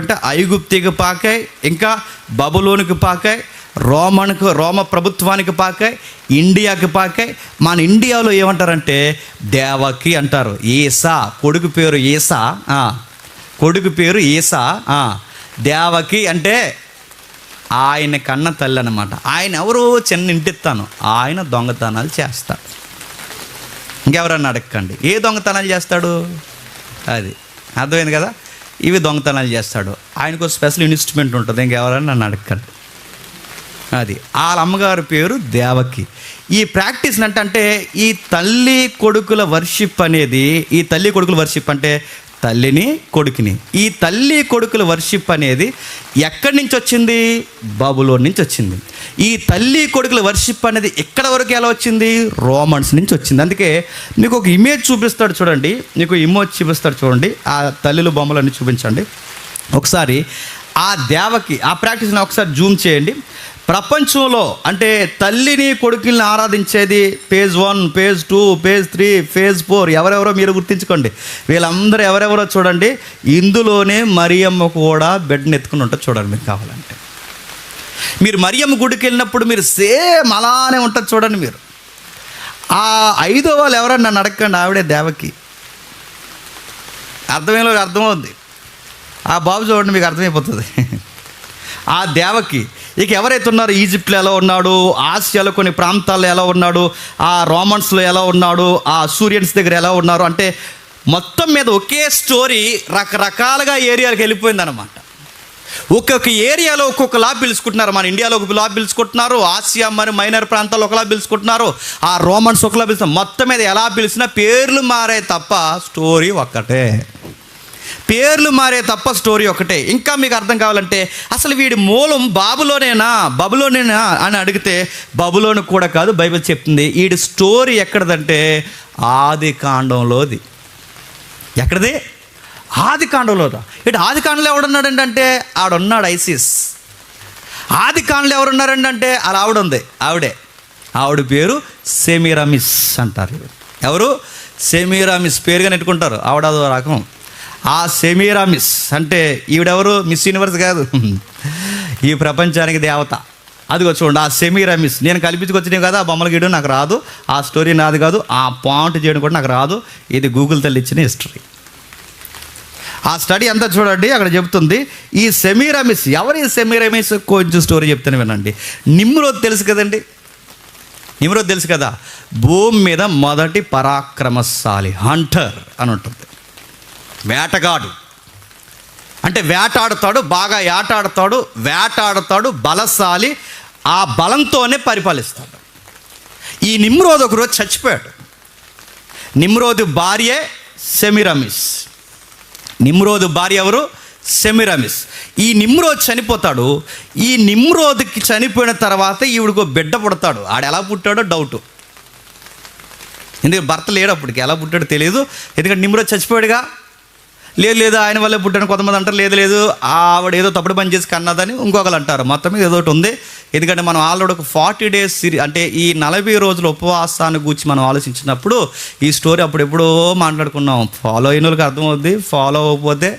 అంటే ఐగుప్తికి పాకాయి, ఇంకా బబులోనికి పాకాయి, రోమ ప్రభుత్వానికి పాకాయి, ఇండియాకి పాకాయి. మన ఇండియాలో ఏమంటారంటే దేవకి అంటారు. ఏసా కొడుకు పేరు ఏసా, కొడుకు పేరు ఏసా. దేవకి అంటే ఆయన కన్న తల్లి అన్నమాట. ఆయన ఎవరు? చిన్న ఇంటిస్తాను. ఆయన దొంగతనాలు చేస్తాడు. ఇంకెవరన్నా అడగండి ఏ దొంగతనాలు చేస్తాడు? అది అర్థమైంది కదా. ఇవి దొంగతనాలు చేస్తాడు. ఆయనకు స్పెషల్ ఇన్స్ట్రుమెంట్ ఉంటుంది. ఇంకెవరన్నా నన్ను అడగండి. అది వాళ్ళ అమ్మగారి పేరు దేవకి. ఈ ప్రాక్టీస్ అంటే ఈ తల్లి కొడుకుల వర్షిప్ అనేది, ఈ తల్లి కొడుకుల వర్షిప్ అంటే తల్లిని కొడుకుని, ఈ తల్లి కొడుకుల వర్షిప్ అనేది ఎక్కడి నుంచి వచ్చింది? బబులోన్ నుంచి వచ్చింది. ఈ తల్లి కొడుకుల వర్షిప్ అనేది ఎక్కడ వరకు ఎలా వచ్చింది? రోమన్స్ నుంచి వచ్చింది. అందుకే మీకు ఒక ఇమేజ్ చూపిస్తాడు చూడండి, ఆ తల్లిల బొమ్మలన్నీ చూపించండి ఒకసారి. ఆ దేవకి ఆ ప్రాక్టీస్ని ఒకసారి జూమ్ చేయండి. ప్రపంచంలో అంటే తల్లిని కొడుకుల్ని ఆరాధించేది పేజ్ 1, పేజ్ 2, పేజ్ 3, పేజ్ 4 ఎవరెవరో మీరు గుర్తించుకోండి. వీళ్ళందరూ ఎవరెవరో చూడండి. ఇందులోనే మరియమ్మ కూడా బెడ్ని ఎత్తుకుని ఉంటుంది. చూడండి మీకు కావాలంటే. మీరు మరియమ్మ గుడికి వెళ్ళినప్పుడు మీరు సేమ్ అలానే ఉంటుంది చూడండి. మీరు ఆ 5వ వాళ్ళు ఎవరన్నా నన్ను అడగండి, ఆవిడే దేవకి. అర్థమవుద్ది. ఆ బాబు చూడండి మీకు అర్థమైపోతుంది. ఆ దేవకి ఇక ఎవరైతే ఉన్నారో ఈజిప్ట్లో ఎలా ఉన్నాడు, ఆసియాలో కొన్ని ప్రాంతాల్లో ఎలా ఉన్నాడు, ఆ రోమన్స్లో ఎలా ఉన్నాడు, ఆ అసూరియన్స్ దగ్గర ఎలా ఉన్నారు, అంటే మొత్తం మీద ఒకే స్టోరీ రకరకాలుగా ఏరియాలకు వెళ్ళిపోయిందన్నమాట. ఒక్కొక్క ఏరియాలో ఒక్కొక్కలా పిలుచుకుంటున్నారు. మన ఇండియాలో ఒకలా పిలుచుకుంటున్నారు, ఆసియా మరి మైనర్ ప్రాంతాల్లో ఒకలా పిలుచుకుంటున్నారు, ఆ రోమన్స్ ఒకలా పిలుస్తున్నారు. మొత్తం మీద ఎలా పిలిచినా పేర్లు మారే తప్ప స్టోరీ ఒక్కటే. పేర్లు మారే తప్ప స్టోరీ ఒకటే. ఇంకా మీకు అర్థం కావాలంటే అసలు వీడి మూలం బబులోనేనా అని అడిగితే బబులోను కూడా కాదు. బైబిల్ చెప్తుంది వీడి స్టోరీ ఎక్కడదంటే ఆది కాండంలోది. ఎక్కడది? ఆది కాండంలో. ఇటు ఆది కాండంలో ఎవడున్నాడండి అంటే ఆడున్నాడు ఐసిస్. ఆది కాండంలో ఎవరున్నారండి అంటే అలా ఆవిడ ఉంది. ఆవిడ పేరు సెమీరామిస్ అంటారు. ఎవరు? సెమీరామిస్. పేరుగా నెట్టుకుంటారు. ఆవిడ అదో రకం. ఆ సెమీరామిస్ అంటే ఈవిడెవరు? మిస్ యూనివర్స్ కాదు, ఈ ప్రపంచానికి దేవత. అదిగో చూడండి, ఆ సెమీరామిస్. నేను కల్పించుకొచ్చినాం కదా, ఆ బొమ్మల గీయడం నాకు రాదు, ఆ స్టోరీ నాది కాదు, ఆ పాయింట్ చేయడం కూడా నాకు రాదు. ఇది గూగుల్ తల్లి ఇచ్చిన హిస్టరీ. ఆ స్టడీ అంతా చూడండి, అక్కడ చెప్తుంది. ఈ సెమీరామిస్ ఎవరు? ఈ సెమీరామిస్ కొంచెం స్టోరీ చెప్తాను వినండి. నిమ్రోద్ తెలుసు కదండి, నిమ్రోద్ తెలుసు కదా. భూమి మీద మొదటి పరాక్రమశాలి, హంటర్ అని ఉంటుంది. వేటగాడు అంటే వేటాడుతాడు, బాగా వేటాడుతాడు, బలశాలి. ఆ బలంతోనే పరిపాలిస్తాడు. ఈ నిమ్రోద్ ఒకరోజు చచ్చిపోయాడు. నిమ్రోదు భార్యే సెమీరామిస్. నిమ్రోదు భార్య ఎవరు? సెమీరామిస్. ఈ నిమ్రోద్ చనిపోతాడు. ఈ నిమ్రోద్కి చనిపోయిన తర్వాత ఈవిడికో బిడ్డ పుడతాడు. ఆడు ఎలా పుట్టాడో డౌటు. ఎందుకంటే భర్త లేడు అప్పటికి, ఎలా పుట్టాడో తెలియదు. ఎందుకంటే నిమ్రోద్ చచ్చిపోయాడుగా. లేదు ఆయన వల్లే పుట్టాను కొంతమంది అంటారు, లేదు ఆవిడ ఏదో తప్పుడు పని చేసి కన్నదని ఇంకొకరు అంటారు. మొత్తం మీద ఏదో ఒకటి ఉంది. ఎందుకంటే మనం ఆల్రెడీ ఒక 40 days అంటే ఈ 40 రోజుల ఉపవాసాన్ని గురించి మనం ఆలోచించినప్పుడు ఈ స్టోరీ అప్పుడెప్పుడో మాట్లాడుకున్నాం. ఫాలో అయిన వాళ్ళకి అర్థమవుద్ది, ఫాలో అవ్వకపోతే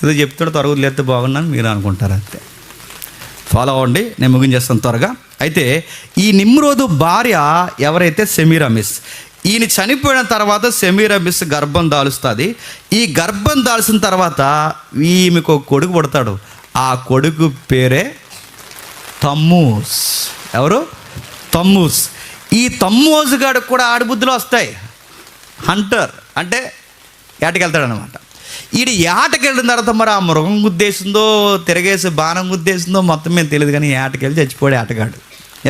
ఏదో చెప్తాడు త్వరగా లేస్తే బాగున్నాను మీరు అనుకుంటారు. అంతే, ఫాలో అవ్వండి. నేను ముగించేస్తాను త్వరగా. అయితే ఈ నిమ్రోదు భార్య ఎవరైతే సెమీరామిస్, ఈయన చనిపోయిన తర్వాత సెమీరామిస్ గర్భం దాలుస్తుంది. ఈ గర్భం దాల్చిన తర్వాత ఈమెకు కొడుకు పుడతాడు. ఆ కొడుకు పేరే తమ్మూస్. ఎవరు? తమ్మూస్. ఈ తమ్మూస్ గాడికి కూడా ఆడబుద్ధులు వస్తాయి. హంటర్ అంటే ఏటకెళ్తాడు అనమాట. ఈడు ఏటకెళ్ళిన తర్వాత మరి ఆ మృగం గుద్దేసిందో, తిరగేసి బాణం గుద్దేసిందో మొత్తం మీద తెలియదు, కానీ ఏటకెళ్ళి చచ్చిపోయాడు ఏటగాడు.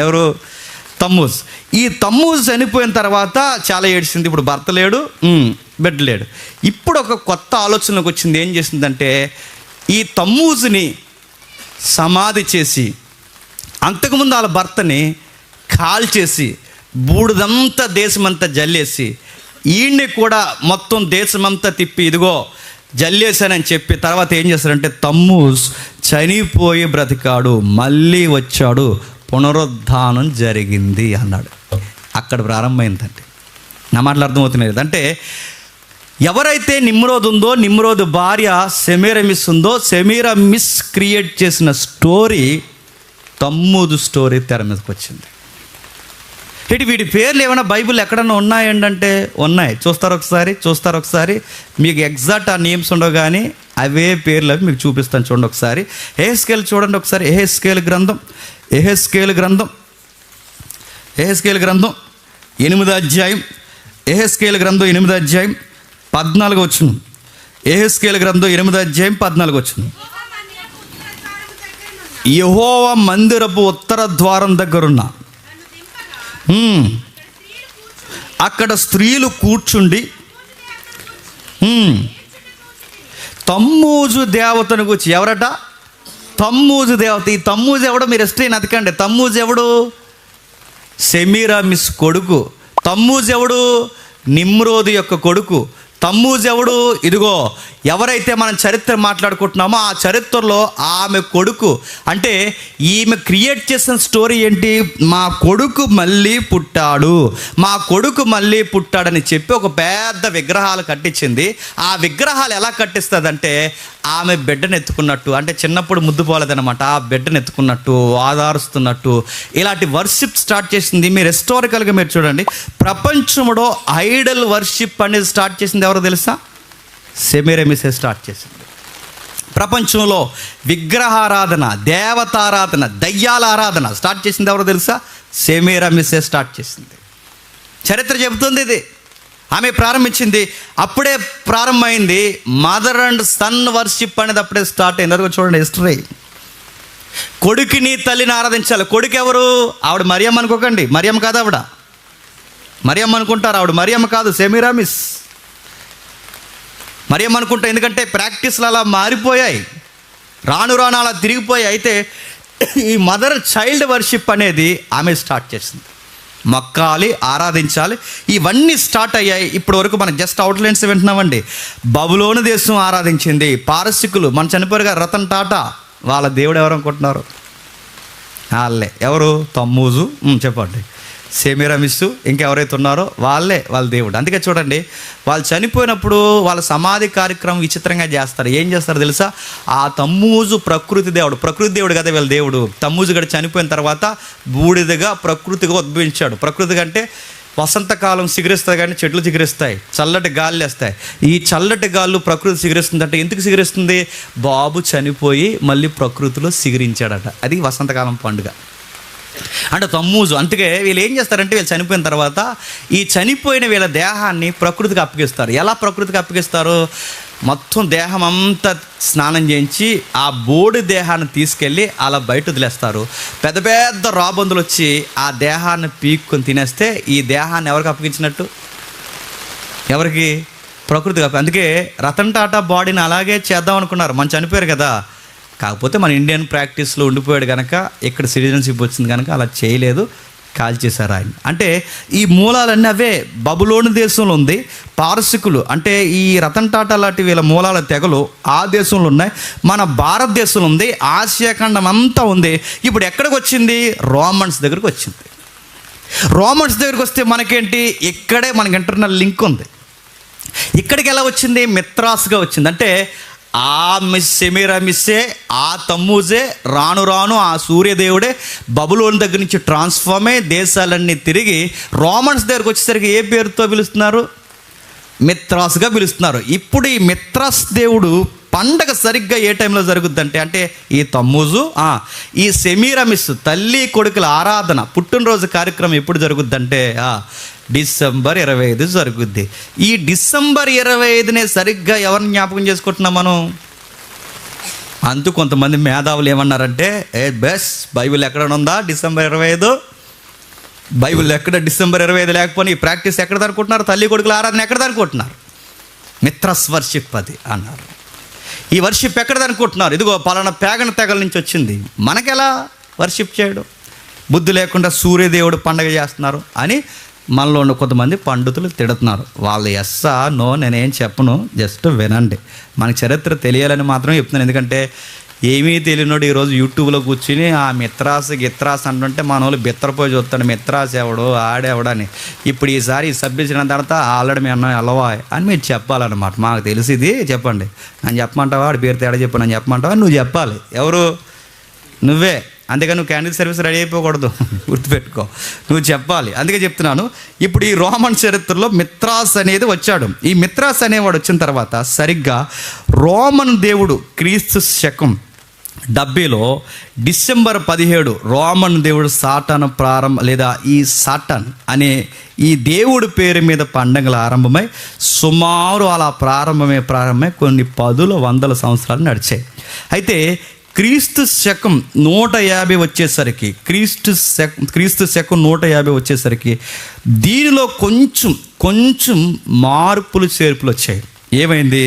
ఎవరు? తమ్మూజ్. ఈ తమ్మూజ్ చనిపోయిన తర్వాత చాలా ఏడ్చింది. ఇప్పుడు భర్త లేడు, బిడ్డ లేడు. ఇప్పుడు ఒక కొత్త ఆలోచనకు వచ్చింది. ఏం చేసిందంటే ఈ తమ్మూజ్ని సమాధి చేసి అంతకుముందు వాళ్ళ భర్తని కాల్చేసి బూడిదంతా దేశమంతా జల్లేసి ఈయన్ని కూడా మొత్తం దేశమంతా తిప్పి ఇదిగో జల్లేశానని చెప్పి తర్వాత ఏం చేస్తారంటే తమ్మూజ్ చనిపోయి బ్రతికాడు, మళ్ళీ వచ్చాడు, పునరుద్ధానం జరిగింది అన్నాడు. అక్కడ ప్రారంభమైందంటే నా మాటలు అర్థమవుతున్నాయి. అంటే ఎవరైతే నిమ్రోద్ ఉందో, నిమ్రోద్ భార్య సెమీరామిస్ ఉందో, సెమీరామిస్ క్రియేట్ చేసిన స్టోరీ తమ్మూదు స్టోరీ తెర మీదకి వచ్చింది. ఇటు వీటి పేర్లు ఏమైనా బైబిల్ ఎక్కడన్నా ఉన్నాయంటే ఉన్నాయి. చూస్తారు ఒకసారి. మీకు ఎగ్జాక్ట్ ఆ నేమ్స్ ఉండవు, కానీ అవే పేర్లు అవి మీకు చూపిస్తాను. చూడండి ఒకసారి. ఎహెస్కేల్ చూడండి ఒకసారి. ఎహెస్కేల్ గ్రంథం 8వ అధ్యాయం. ఎహెస్కేల్ గ్రంథం 8వ అధ్యాయం 14వ వచనం. ఎహెస్కేల్ గ్రంథం 8వ అధ్యాయం 14వ వచనం. యెహోవా మందిరపు ఉత్తర ద్వారం దగ్గరున్న అక్కడ స్త్రీలు కూర్చుండి తమ్మూజు దేవతను గురించి. ఎవరట? తమ్మూజు దేవత. ఈ తమ్మూజు ఎవడో మీరు ఎస్ట్రైన్ అతకండి. తమ్మూజు ఎవడు? సెమీరామిస్ కొడుకు. తమ్మూజు ఎవడు? నిమ్రోదు యొక్క కొడుకు. తమ్మూజు ఎవడు? ఇదిగో ఎవరైతే మనం చరిత్ర మాట్లాడుకుంటున్నామో ఆ చరిత్రలో ఆమె కొడుకు. అంటే ఈమె క్రియేట్ చేసిన స్టోరీ ఏంటి? మా కొడుకు మళ్ళీ పుట్టాడని చెప్పి ఒక పెద్ద విగ్రహాలు కట్టించింది. ఆ విగ్రహాలు ఎలా కట్టిస్తుందంటే ఆమె బిడ్డను ఎత్తుకున్నట్టు, అంటే చిన్నప్పుడు ముద్దు పోలేదన్నమాట, ఆ బిడ్డను ఎత్తుకున్నట్టు, ఆధారుస్తున్నట్టు ఇలాంటి వర్షిప్ స్టార్ట్ చేసింది. మీరు హిస్టారికల్గా మీరు చూడండి, ప్రపంచంలో ఐడల్ వర్షిప్ అనేది స్టార్ట్ చేసింది ఎవరో తెలుసా? సెమీరామిసే స్టార్ట్ చేసింది. ప్రపంచంలో విగ్రహారాధన, దేవతారాధన, దయ్యాల ఆరాధన స్టార్ట్ చేసింది ఎవరో తెలుసా? సెమీరామిస్సే స్టార్ట్ చేసింది. చరిత్ర చెబుతుంది ఇది. ఆమె ప్రారంభించింది. అప్పుడే ప్రారంభమైంది మదర్ అండ్ సన్ వర్షిప్ అనేది అప్పుడే స్టార్ట్ అయింది. అదిగో చూడండి హిస్టరీ. కొడుకుని తల్లిని ఆరాధించాలి. కొడుకు ఎవరు? ఆవిడ మరియమ్మ అనుకోకండి, మరియమ్మ కాదు ఆవిడ. మరియమ్మ అనుకుంటారు, ఆవిడ మరియమ్మ కాదు, సెమీరామిస్. మరియమ్మ అనుకుంటా, ఎందుకంటే ప్రాక్టీస్లు అలా మారిపోయాయి, రాను రాను అలా తిరిగిపోయాయి. అయితే ఈ మదర్ చైల్డ్ వర్షిప్ అనేది ఆమె స్టార్ట్ చేసింది. మొక్కాలి, ఆరాధించాలి, ఇవన్నీ స్టార్ట్ అయ్యాయి. ఇప్పటి వరకు మనం జస్ట్ అవుట్లైన్స్ వింటున్నామండి. బబులోను దేశం ఆరాధించింది. పారసికులు, మన చనిపోయారు గారు రతన్ టాటా, వాళ్ళ దేవుడు ఎవరు అనుకుంటున్నారు? వాళ్ళే. ఎవరు? తమ్మూజు, చెప్పండి, సెమీరామిస్సు, ఇంకెవరైతే ఉన్నారో వాళ్ళే వాళ్ళ దేవుడు. అందుకే చూడండి, వాళ్ళు చనిపోయినప్పుడు వాళ్ళ సమాధి కార్యక్రమం విచిత్రంగా చేస్తారు. ఏం చేస్తారు తెలుసా? ఆ తమ్మూజు ప్రకృతి దేవుడు కదా వీళ్ళ దేవుడు. తమ్మూజు గడి చనిపోయిన తర్వాత బూడిదగా ప్రకృతిగా ఉద్భవించాడు. ప్రకృతి అంటే వసంతకాలం సిగరిస్తుంది, కానీ చెట్లు సిగరిస్తాయి, చల్లటి గాలి వేస్తాయి. ఈ చల్లటి గాలు ప్రకృతి సిగరిస్తుంది. అంటే ఎందుకు సిగరిస్తుంది? బాబు చనిపోయి మళ్ళీ ప్రకృతిలో సిగరించాడట. అది వసంతకాలం పండుగ అంటే తమ్మూజు. అందుకే వీళ్ళు ఏం చేస్తారంటే, వీళ్ళు చనిపోయిన తర్వాత ఈ చనిపోయిన వీళ్ళ దేహాన్ని ప్రకృతికి అప్పగిస్తారు. ఎలా ప్రకృతికి అప్పగిస్తారు? మొత్తం దేహం అంతా స్నానం చేయించి ఆ బోడి దేహాన్ని తీసుకెళ్ళి అలా బయట వదిలేస్తారు. పెద్ద పెద్ద రాబందులు వచ్చి ఆ దేహాన్ని పీక్కొని తినేస్తే ఈ దేహాన్ని ఎవరికి అప్పగించినట్టు? ఎవరికి? ప్రకృతికి. అందుకే రతన్ టాటా బాడీని అలాగే చేద్దాం అనుకున్నారు. మనం చనిపోయారు కదా, కాకపోతే మన ఇండియన్ ప్రాక్టీస్లో ఉండిపోయాడు కనుక, ఇక్కడ సిటిజన్షిప్ వచ్చింది కనుక అలా చేయలేదు, కాల్చేశారు ఆయన. అంటే ఈ మూలాలన్నీ అవే. బబులోను దేశంలో ఉంది. పారసికులు అంటే ఈ రతన్ టాటా లాంటి వీళ్ళ మూలాల తెగలు ఆ దేశంలో ఉన్నాయి. మన భారతదేశంలో ఉంది. ఆసియా ఖండం అంతా ఉంది. ఇప్పుడు ఎక్కడికి వచ్చింది? రోమన్స్ దగ్గరికి వచ్చింది. రోమన్స్ దగ్గరికి వస్తే మనకేంటి? ఇక్కడే మనకి ఇంటర్నల్ లింక్ ఉంది. ఇక్కడికి ఎలా వచ్చింది? మిత్రాస్గా వచ్చింది. అంటే ఆ సెమీరామిస్సే, ఆ తమ్మూజే రాను రాను ఆ సూర్యదేవుడే బబులోని దగ్గర నుంచి ట్రాన్స్ఫార్మ్ అయ్యి దేశాలన్నీ తిరిగి రోమన్స్ దగ్గరకు వచ్చేసరికి ఏ పేరుతో పిలుస్తున్నారు? మిత్రాస్గా పిలుస్తున్నారు. ఇప్పుడు ఈ మిత్రాస్ దేవుడు పండగ సరిగ్గా ఏ టైంలో జరుగుద్దంటే, అంటే ఈ తమ్మూజు, ఈ సెమీరామిస్ తల్లి కొడుకుల ఆరాధన పుట్టినరోజు కార్యక్రమం ఎప్పుడు జరుగుద్దంటే డిసెంబర్ 25 జరుగుద్ది. ఈ డిసెంబర్ 25నే సరిగ్గా ఎవరిని జ్ఞాపకం చేసుకుంటున్నాం మనం? అందుకు కొంతమంది మేధావులు ఏమన్నారంటే, బైబిల్ ఎక్కడ ఉందా డిసెంబర్ 25? బైబిల్ ఎక్కడ డిసెంబర్ 25 లేకపోతే ఈ ప్రాక్టీస్ ఎక్కడ అనుకుంటున్నారు? తల్లి కొడుకుల ఆరాధన ఎక్కడ అనుకుంటున్నారు? మిత్రస్ వర్షిప్ అది అన్నారు. ఈ వర్షిప్ ఎక్కడ అనుకుంటున్నారు? ఇదిగో పలానా పేగన తెగల నుంచి వచ్చింది, మనకెలా వర్షిప్ చేయడం? బుద్ధి లేకుండా సూర్యదేవుడు పండగ చేస్తున్నారు అని మనలో ఉన్న కొంతమంది పండితులు తిడుతున్నారు. వాళ్ళు ఎస్సా నో నేనేం చెప్పను, జస్ట్ వినండి. మనకి చరిత్ర తెలియాలని మాత్రం చెప్తున్నాను. ఎందుకంటే ఏమీ తెలియనోడు ఈరోజు యూట్యూబ్లో కూర్చుని ఆ గిత్రాస్ అంటుంటే మన వాళ్ళు బిత్తరపోయి చూస్తాడు, మిత్రాస్ ఎవడు ఆడెవడని. ఇప్పుడు ఈసారి ఈ సబ్మిషన్ తర్వాత ఆల్రెడీ మేము ఎలవా అని మీరు చెప్పాలన్నమాట. మాకు తెలిసింది చెప్పండి. నన్ను చెప్పమంటావా? ఆడి పేరు తేడా చెప్పు, నన్ను చెప్పమంటావా? నువ్వు చెప్పాలి. ఎవరు? నువ్వే. అందుకని నువ్వు క్యాండిల్ సర్వీస్ రెడీ అయిపోకూడదు, గుర్తుపెట్టుకో, నువ్వు చెప్పాలి. అందుకే చెప్తున్నాను. ఇప్పుడు ఈ రోమన్ చరిత్రలో మిత్రాస్ అనేది వచ్చాడు. ఈ మిత్రాస్ అనేవాడు వచ్చిన తర్వాత సరిగ్గా రోమన్ దేవుడు క్రీస్తు శకం 70లో డిసెంబర్ 17 రోమన్ దేవుడు సాటాను లేదా ఈ సాటాన్ అనే ఈ దేవుడి పేరు మీద పండుగలు ఆరంభమై సుమారు అలా ప్రారంభమై కొన్ని 100 సంవత్సరాలు నడిచాయి. అయితే క్రీస్తు శకం 150 వచ్చేసరికి, క్రీస్తు శకం 150 వచ్చేసరికి దీనిలో కొంచెం మార్పులు చేర్పులు వచ్చాయి. ఏమైంది?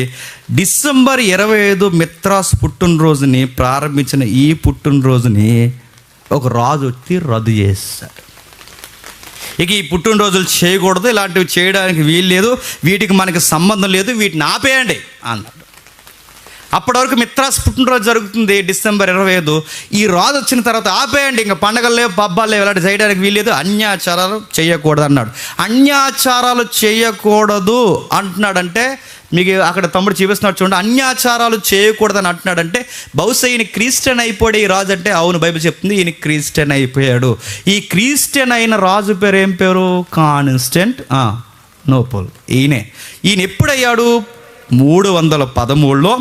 డిసెంబర్ 25 మిత్రాస్ పుట్టినరోజుని ప్రారంభించిన ఈ పుట్టినరోజుని ఒక రాజు వచ్చి రద్దు చేశాడు. ఇక ఈ పుట్టినరోజులు చేయకూడదు, ఇలాంటివి చేయడానికి వీలు లేదు, వీటికి మనకి సంబంధం లేదు, వీటిని ఆపేయండి అన్నాడు. అప్పటి వరకు మిత్రాస్ పుట్టినరోజు జరుగుతుంది డిసెంబర్ 25. ఈ రాజు వచ్చిన తర్వాత ఆపేయండి, ఇంకా పండగలు లేవు, పబ్బాలు లేవు, ఇలాంటి చేయడానికి వీల్లేదు, అన్యాచారాలు చేయకూడదు అన్నాడు. అన్యాచారాలు చేయకూడదు అంటున్నాడంటే మీకు అక్కడ తమ్ముడు చూపిస్తున్నాడు చూడండి. అన్యాచారాలు చేయకూడదని అంటున్నాడంటే బహుశా ఈయన క్రిస్టియన్ అయిపోయాడు ఈ రాజు అంటే. అవును, బైబిల్ చెప్తుంది ఈయన క్రిస్టియన్ అయిపోయాడు. ఈ క్రిస్టియన్ అయిన రాజు పేరు ఏం పేరు? కాన్స్టంటైనోపుల్. ఈయన ఎప్పుడయ్యాడు? 313లో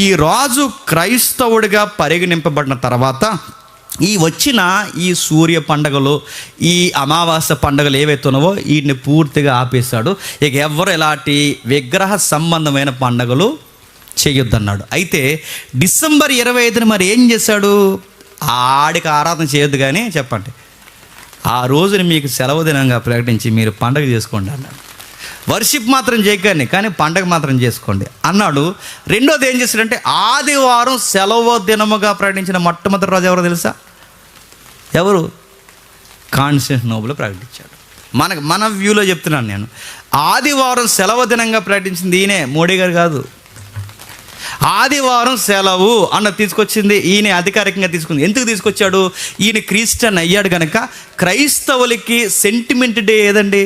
ఈ రాజు క్రైస్తవుడిగా పరిగణింపబడిన తర్వాత ఈ వచ్చిన ఈ సూర్య పండగలు, ఈ అమావాస్య పండగలు ఏవైతే ఉన్నావో వీటిని పూర్తిగా ఆపేశాడు. ఇక ఎవరు ఎలాంటి విగ్రహ సంబంధమైన పండగలు చేయొద్దన్నాడు. అయితే డిసెంబర్ 25న మరి ఏం చేశాడు? ఆడికి ఆరాధన చేయొద్దు కానీ చెప్పండి, ఆ రోజుని మీకు సెలవు దినంగా ప్రకటించి మీరు పండగ చేసుకోండి అన్నాడు. వర్షిప్ మాత్రం చేయకండి కానీ పండగ మాత్రం చేసుకోండి అన్నాడు. రెండోది ఏం చేశాడంటే ఆదివారం సెలవు దినముగా ప్రకటించిన మొట్టమొదటి రోజు ఎవరో తెలుసా? ఎవరు? కాన్స్టాంటినోపుల్ ప్రకటించాడు. మన వ్యూలో చెప్తున్నాను నేను. ఆదివారం సెలవు దినంగా ప్రకటించింది ఈయనే, మోడీ గారు కాదు. ఆదివారం సెలవు అన్న తీసుకొచ్చింది ఈయన, అధికారికంగా తీసుకుంది. ఎందుకు తీసుకొచ్చాడు? ఈయన క్రిస్టియన్ అయ్యాడు కనుక. క్రైస్తవులకి సెంటిమెంట్ డే ఏదండి?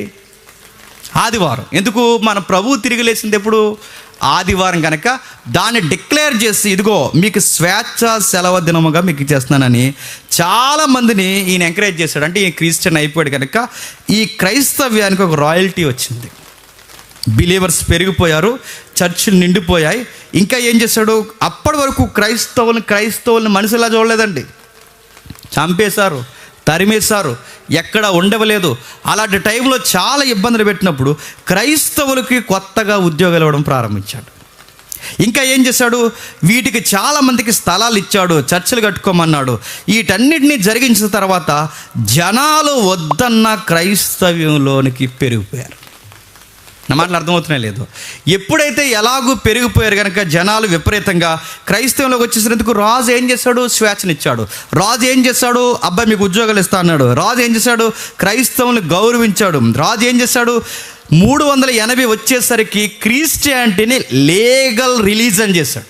ఆదివారం. ఎందుకు? మన ప్రభువు తిరిగి లేచింది ఎప్పుడు? ఆదివారం కనుక దాన్ని డిక్లేర్ చేసి ఇదిగో మీకు స్వేచ్ఛ సెలవు దినముగా మీకు చేస్తున్నానని చాలామందిని ఈయన ఎంకరేజ్ చేశాడు. అంటే ఈ క్రిస్టియన్ అయిపోయాడు కనుక ఈ క్రైస్తవ్యానికి ఒక రాయల్టీ వచ్చింది. బిలీవర్స్ పెరిగిపోయారు, చర్చిలు నిండిపోయాయి. ఇంకా ఏం చేశాడు? అప్పటి వరకు క్రైస్తవుల్ని మనిషిలా చూడలేదండి. చంపేశారు, తరిమేశారు, ఎక్కడ ఉండవలేదు. అలాంటి టైంలో చాలా ఇబ్బందులు పెట్టినప్పుడు క్రైస్తవులకి కొత్తగా ఉద్యోగాలు ఇవ్వడం ప్రారంభించాడు. ఇంకా ఏం చేశాడు? వీటికి చాలామందికి స్థలాలు ఇచ్చాడు, చర్చలు కట్టుకోమన్నాడు. వీటన్నిటినీ జరిగించిన తర్వాత జనాలు వద్దన్న క్రైస్తవ్యంలోనికి పెరిగిపోయారు. నా మాటలు అర్థమవుతున్నాయి లేదు? ఎప్పుడైతే ఎలాగూ పెరిగిపోయారు కనుక జనాలు విపరీతంగా క్రైస్తవంలోకి వచ్చేసినందుకు రాజు ఏం చేశాడు? స్వేచ్ఛనిచ్చాడు. రాజు ఏం చేశాడు? అబ్బాయి మీకు ఉద్యోగాలు ఇస్తా అన్నాడు. రాజు ఏం చేశాడు? క్రైస్తవుని గౌరవించాడు. రాజు ఏం చేశాడు? 380 వచ్చేసరికి క్రిస్టియానిటీని లీగల్ రిలీజన్ చేశాడు.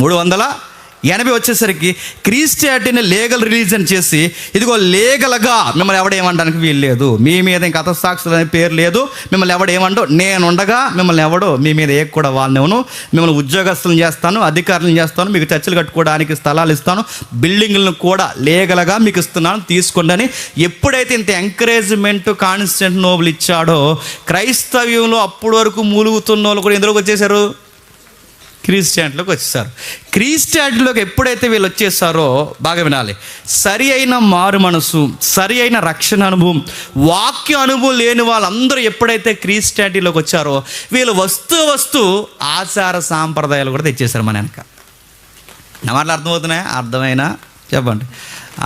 380 వచ్చేసరికి క్రిస్టియానిటీని లీగల్ రిలీజన్ చేసి ఇదిగో లీగల్గా మిమ్మల్ని ఎవడేమంటానికి వీలు లేదు, మీ మీద ఇంకా హతసాక్షులు అనే పేరు లేదు, మిమ్మల్ని ఎవడేమండో నేను ఉండగా మిమ్మల్ని ఎవడో మీ మీద ఏ కూడా వాళ్ళను మిమ్మల్ని ఉద్యోగస్తులను చేస్తాను, అధికారులను చేస్తాను, మీకు చర్చలు కట్టుకోవడానికి స్థలాలు ఇస్తాను, బిల్డింగ్లను కూడా లీగల్గా మీకు ఇస్తున్నాను తీసుకోండి అని ఎప్పుడైతే ఇంత ఎంకరేజ్మెంట్ కాన్స్టాంటినోపుల్ ఇచ్చాడో క్రైస్తవ్యంలో అప్పటి వరకు మూలుగుతున్న వాళ్ళు కూడా ఎందులోకి వచ్చేసారు? క్రిస్టియానిటీలోకి వచ్చేసారు. క్రిస్టియానిటీలోకి ఎప్పుడైతే వీళ్ళు వచ్చేసారో బాగా వినాలి, సరి అయిన మారు మనసు, సరి అయిన రక్షణ అనుభవం, వాక్య అనుభవం లేని వాళ్ళందరూ ఎప్పుడైతే క్రిస్టియానిటీలోకి వచ్చారో వీళ్ళు వస్తూ ఆచార సాంప్రదాయాలు కూడా తెచ్చేశారు మన వెనక. నా మాటలు అర్థమవుతున్నాయా? అర్థమైనా చెప్పండి,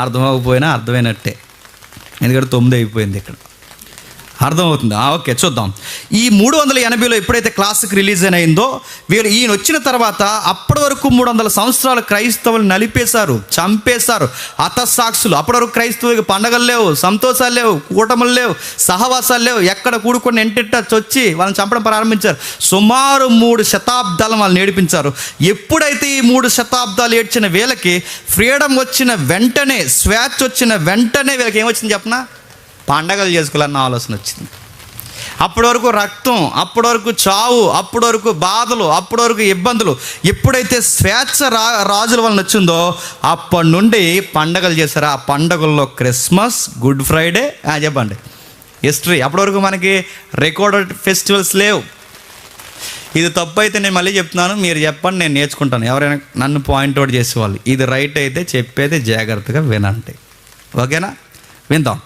అర్థమవకపోయినా అర్థమైనట్టే, ఎందుకంటే 9 అయిపోయింది ఇక్కడ. అర్థమవుతుందా? ఓకే, చూద్దాం. ఈ 380లో ఎప్పుడైతే క్లాసిక్ రిలీజ్ అయిందో వీళ్ళు ఈయన వచ్చిన తర్వాత అప్పటి వరకు 300 సంవత్సరాలు క్రైస్తవులు నలిపేశారు, చంపేశారు, హతసాక్షులు. అప్పటి వరకు క్రైస్తవులకి పండగలు లేవు, సంతోషాలు లేవు, కూటములు లేవు, సహవాసాలు లేవు. ఎక్కడ కూడుకొని ఎంటెట్టచ్చు వచ్చి వాళ్ళని చంపడం ప్రారంభించారు. సుమారు 3 శతాబ్దాలు వాళ్ళు నేర్పించారు. ఎప్పుడైతే ఈ 3 శతాబ్దాలు ఏడ్చిన వీళ్ళకి ఫ్రీడమ్ వచ్చిన వెంటనే, స్వేచ్ఛ వచ్చిన వెంటనే వీళ్ళకి ఏమొచ్చింది చెప్పనా? పండగలు చేసుకోవాలన్న ఆలోచన వచ్చింది. అప్పటి వరకు రక్తం, అప్పటి వరకు చావు, అప్పటి వరకు బాధలు, అప్పటి వరకు ఇబ్బందులు. ఎప్పుడైతే స్వేచ్ఛ రాజుల వలన వచ్చిందో అప్పటి నుండి పండగలు చేశారు. ఆ పండగల్లో క్రిస్మస్, గుడ్ ఫ్రైడే చెప్పండి హిస్టరీ. అప్పటి వరకు మనకి రికార్డెడ్ ఫెస్టివల్స్ లేవు. ఇది తప్పు అయితే నేను మళ్ళీ చెప్తున్నాను, మీరు చెప్పండి, నేను నేర్చుకుంటాను. ఎవరైనా నన్ను పాయింట్అవుట్ చేసేవాళ్ళు ఇది రైట్ అయితే చెప్పేది జాగ్రత్తగా వినండి, ఓకేనా? విందాం.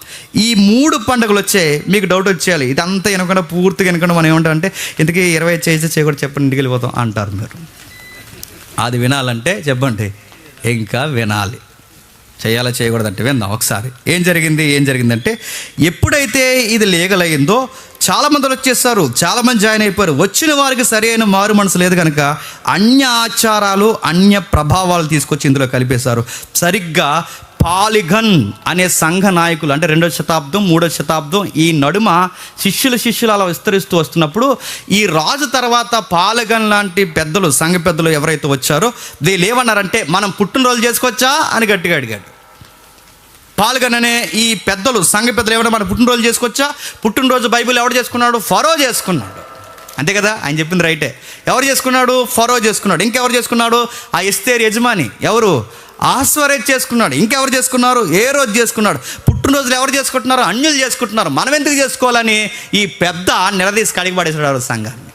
ఈ 3 పండుగలు వచ్చాయి. మీకు డౌట్ వచ్చేయాలి, ఇదంతా వినకుండా పూర్తిగా వినకుండా మనం ఏమంటాం అంటే ఇంతకీ 20 చేయకూడదు చెప్పండి, ఇంటికి వెళ్ళిపోతాం అంటారు మీరు. అది వినాలంటే చెప్పండి ఇంకా వినాలి. చేయాలా చేయకూడదంటే విందాం ఒకసారి. ఏం జరిగిందంటే ఎప్పుడైతే ఇది లీగల్ అయిందో చాలామంది వచ్చేసారు, చాలామంది జాయిన్ అయిపోయారు. వచ్చిన వారికి సరి అయిన మారు మనసు లేదు కనుక అన్య ఆచారాలు, అన్య ప్రభావాలు తీసుకొచ్చి ఇందులో కలిపేశారు. సరిగ్గా పాలిగన్ అనే సంఘ నాయకులు అంటే 2వ శతాబ్దం 3వ శతాబ్దం ఈ నడుమ శిష్యులు అలా విస్తరిస్తూ వస్తున్నప్పుడు ఈ రాజు తర్వాత పాలిగన్ లాంటి పెద్దలు, సంఘ పెద్దలు ఎవరైతే వచ్చారో వీళ్ళు ఏమన్నారంటే మనం పుట్టినరోజు చేసుకోవచ్చా అని గట్టిగా అడిగాడు. పాల్గన్ అనే ఈ పెద్దలు, సంఘ పెద్దలు ఏమన్నా మనం పుట్టినరోజు చేసుకోవచ్చా? పుట్టినరోజు బైబిల్ ఎవరు చేసుకున్నాడు? ఫరో చేసుకున్నాడు, అంతే కదా? ఆయన చెప్పింది రైటే. ఎవరు చేసుకున్నాడు? ఫరో చేసుకున్నాడు. ఇంకెవరు చేసుకున్నాడు? ఆ ఎస్తేరు యజమాని ఎవరు? ఆశ్వర్యం చేసుకున్నాడు. ఇంకెవరు చేసుకున్నారు? ఏ రోజు చేసుకున్నాడు. పుట్టినరోజులు ఎవరు చేసుకుంటున్నారు? అన్యులు చేసుకుంటున్నారు. మనం ఎందుకు చేసుకోవాలని ఈ పెద్ద నిలదీసి కడిగి పడేసాడు సంఘాన్ని.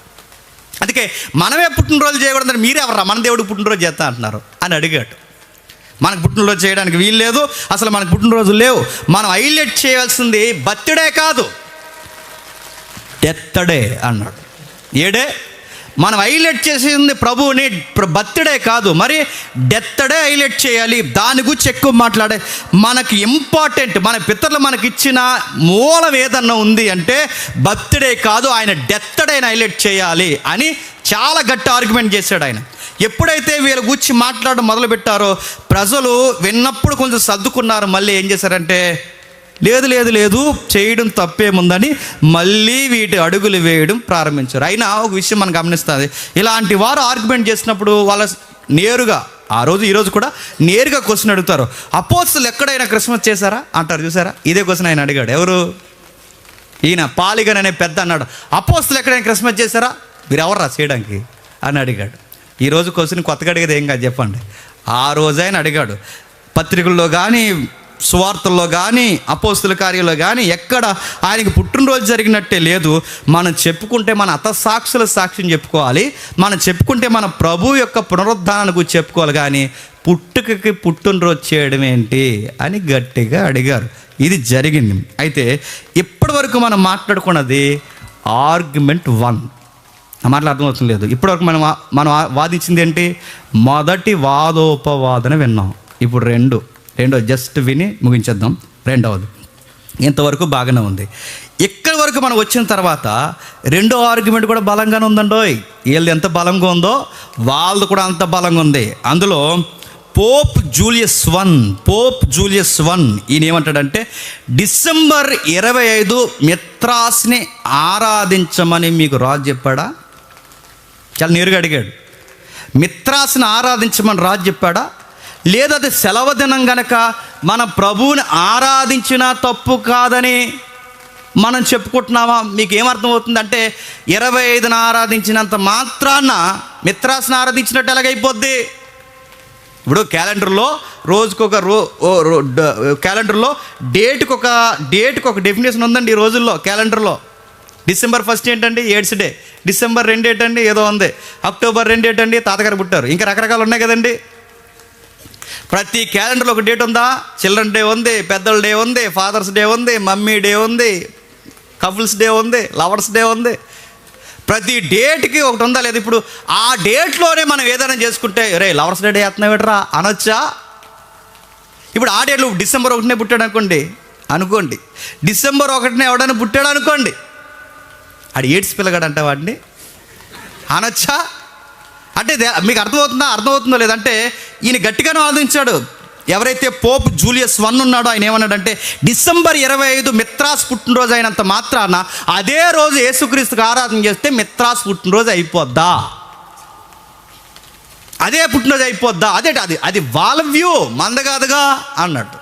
అందుకే మనమే పుట్టినరోజు చేయకూడదని మీరెవరా మన దేవుడికి పుట్టినరోజు చేస్తా అంటున్నారు అని అడిగాడు. మనకు పుట్టినరోజు చేయడానికి వీలు లేదు, అసలు మనకు పుట్టినరోజు లేవు. మనం హైలైట్ చేయాల్సింది బర్త్డే కాదు, డెత్డే అన్నాడు. ఏడే మనం హైలైట్ చేసింది ప్రభువుని బర్త్డే కాదు, మరి డెత్డే హైలైట్ చేయాలి. దాని గురించి ఎక్కువ మాట్లాడే మనకి ఇంపార్టెంట్, మన పితరులు మనకి ఇచ్చిన మూలం ఏదన్నా ఉంది అంటే బర్త్డే కాదు, ఆయన డెత్డే హైలైట్ చేయాలి అని చాలా గట్టి ఆర్గ్యుమెంట్ చేశాడు ఆయన. ఎప్పుడైతే వీళ్ళ గురించి మాట్లాడడం మొదలుపెట్టారో ప్రజలు విన్నప్పుడు కొంచెం సర్దుకున్నారు. మళ్ళీ ఏం చేశారంటే లేదు లేదు లేదు చేయడం తప్పేముందని మళ్ళీ వీటి అడుగులు వేయడం ప్రారంభించారు. అయినా ఒక విషయం మనం గమనిస్తుంది, ఇలాంటి వారు ఆర్గ్యుమెంట్ చేసినప్పుడు వాళ్ళ నేరుగా ఆ రోజు ఈరోజు కూడా నేరుగా క్వశ్చన్ అడుగుతారు. అపోస్తలులు ఎక్కడైనా క్రిస్మస్ చేశారా అంటారు, చూసారా? ఇదే క్వశ్చన్ ఆయన అడిగాడు. ఎవరు? ఈయన పాలిగన్ అనే పెద్ద అన్నాడు, అపోస్తలులు ఎక్కడైనా క్రిస్మస్ చేశారా, మీరు ఎవర్రా చేయడానికి అని అడిగాడు. ఈరోజు క్వశ్చన్ కొత్తగా అడిగేది ఏం కాదు చెప్పండి. ఆ రోజు ఆయన అడిగాడు. పత్రికల్లో కానీ సువార్తల్లో కానీ అపోస్తుల కార్యాల్లో కానీ ఎక్కడ ఆయనకి పుట్టినరోజు జరిగినట్టే లేదు. మనం చెప్పుకుంటే మన హతసాక్షుల సాక్ష్యం చెప్పుకోవాలి, మనం చెప్పుకుంటే మన ప్రభు యొక్క పునరుద్ధానాన్ని గురించి చెప్పుకోవాలి, కానీ పుట్టుకకి పుట్టినరోజు చేయడం ఏంటి అని గట్టిగా అడిగారు. ఇది జరిగింది. అయితే ఇప్పటి వరకు మనం మాట్లాడుకున్నది ఆర్గ్యుమెంట్ 1. మాటలు అర్థమవుతుంది లేదు. ఇప్పటివరకు మనం వాదించింది ఏంటి? మొదటి వాదోపవాదన విన్నాం. ఇప్పుడు రెండో జస్ట్ విని ముగించేద్దాం. రెండవది ఇంతవరకు బాగానే ఉంది. ఇక్కడి వరకు మనం వచ్చిన తర్వాత రెండో ఆర్గ్యుమెంట్ కూడా బలంగానే ఉందండోయ్. వీళ్ళది ఎంత బలంగా ఉందో వాళ్ళది కూడా అంత బలంగా ఉంది. అందులో పోప్ జూలియస్ I ఈయన ఏమంటాడంటే డిసెంబర్ 25 మిత్రాస్ని ఆరాధించమని మీకు రాజు చెప్పాడా? చాలా నేరుగా అడిగాడు. మిత్రాస్ని ఆరాధించమని రాజు చెప్పాడా? లేదా అది సెలవు దినం గనక మన ప్రభువుని ఆరాధించినా తప్పు కాదని మనం చెప్పుకుంటున్నామా? మీకు ఏమర్థమవుతుందంటే 25న ఆరాధించినంత మాత్రాన మిత్రాస్ని ఆరాధించినట్టు ఎలాగైపోద్ది? ఇప్పుడు క్యాలెండర్లో రోజుకొక క్యాలెండర్లో డేట్కి ఒక డెఫినేషన్ ఉందండి ఈ రోజుల్లో. క్యాలెండర్లో డిసెంబర్ 1 ఏంటండి? AIDS day. డిసెంబర్ 2 ఏంటండి? ఏదో ఉంది. అక్టోబర్ 2 ఏంటండి? తాతగారు పుట్టారు. ఇంకా రకరకాలు ఉన్నాయి కదండి. ప్రతి క్యాలెండర్లో ఒక డేట్ ఉందా? చిల్డ్రన్ డే ఉంది, పెద్దల డే ఉంది, ఫాదర్స్ డే ఉంది, మమ్మీ డే ఉంది, కపుల్స్ డే ఉంది, లవర్స్ డే ఉంది. ప్రతి డేట్కి ఒకటి ఉందా లేదా? ఇప్పుడు ఆ డేట్లోనే మనం ఏదైనా చేసుకుంటే రే లవర్స్ డే చేస్తున్నావేట్రా అనొచ్చా? ఇప్పుడు ఆ డేట్లో డిసెంబర్ 1 పుట్టాడు అనుకోండి, డిసెంబర్ 1 ఎవడైనా పుట్టాడు అనుకోండి, ఆడు ఎయిడ్స్ పిల్లగాడు అంటే వాడిని అనొచ్చా? అంటే మీకు అర్థమవుతుందో లేదంటే ఈయన గట్టిగానే వాదించాడు. ఎవరైతే పోప్ జూలియస్ I ఉన్నాడో ఆయన ఏమన్నాడంటే డిసెంబర్ 25 మిత్రాస్ పుట్టినరోజు అయినంత మాత్రాన అదే రోజు యేసుక్రీస్తుకి ఆరాధన చేస్తే మిత్రాస్ పుట్టినరోజు అయిపోద్దా? అదే పుట్టినరోజు అయిపోద్దా? అది వాళ్ళ వ్యూ, మంద కాదుగా అన్నట్టు.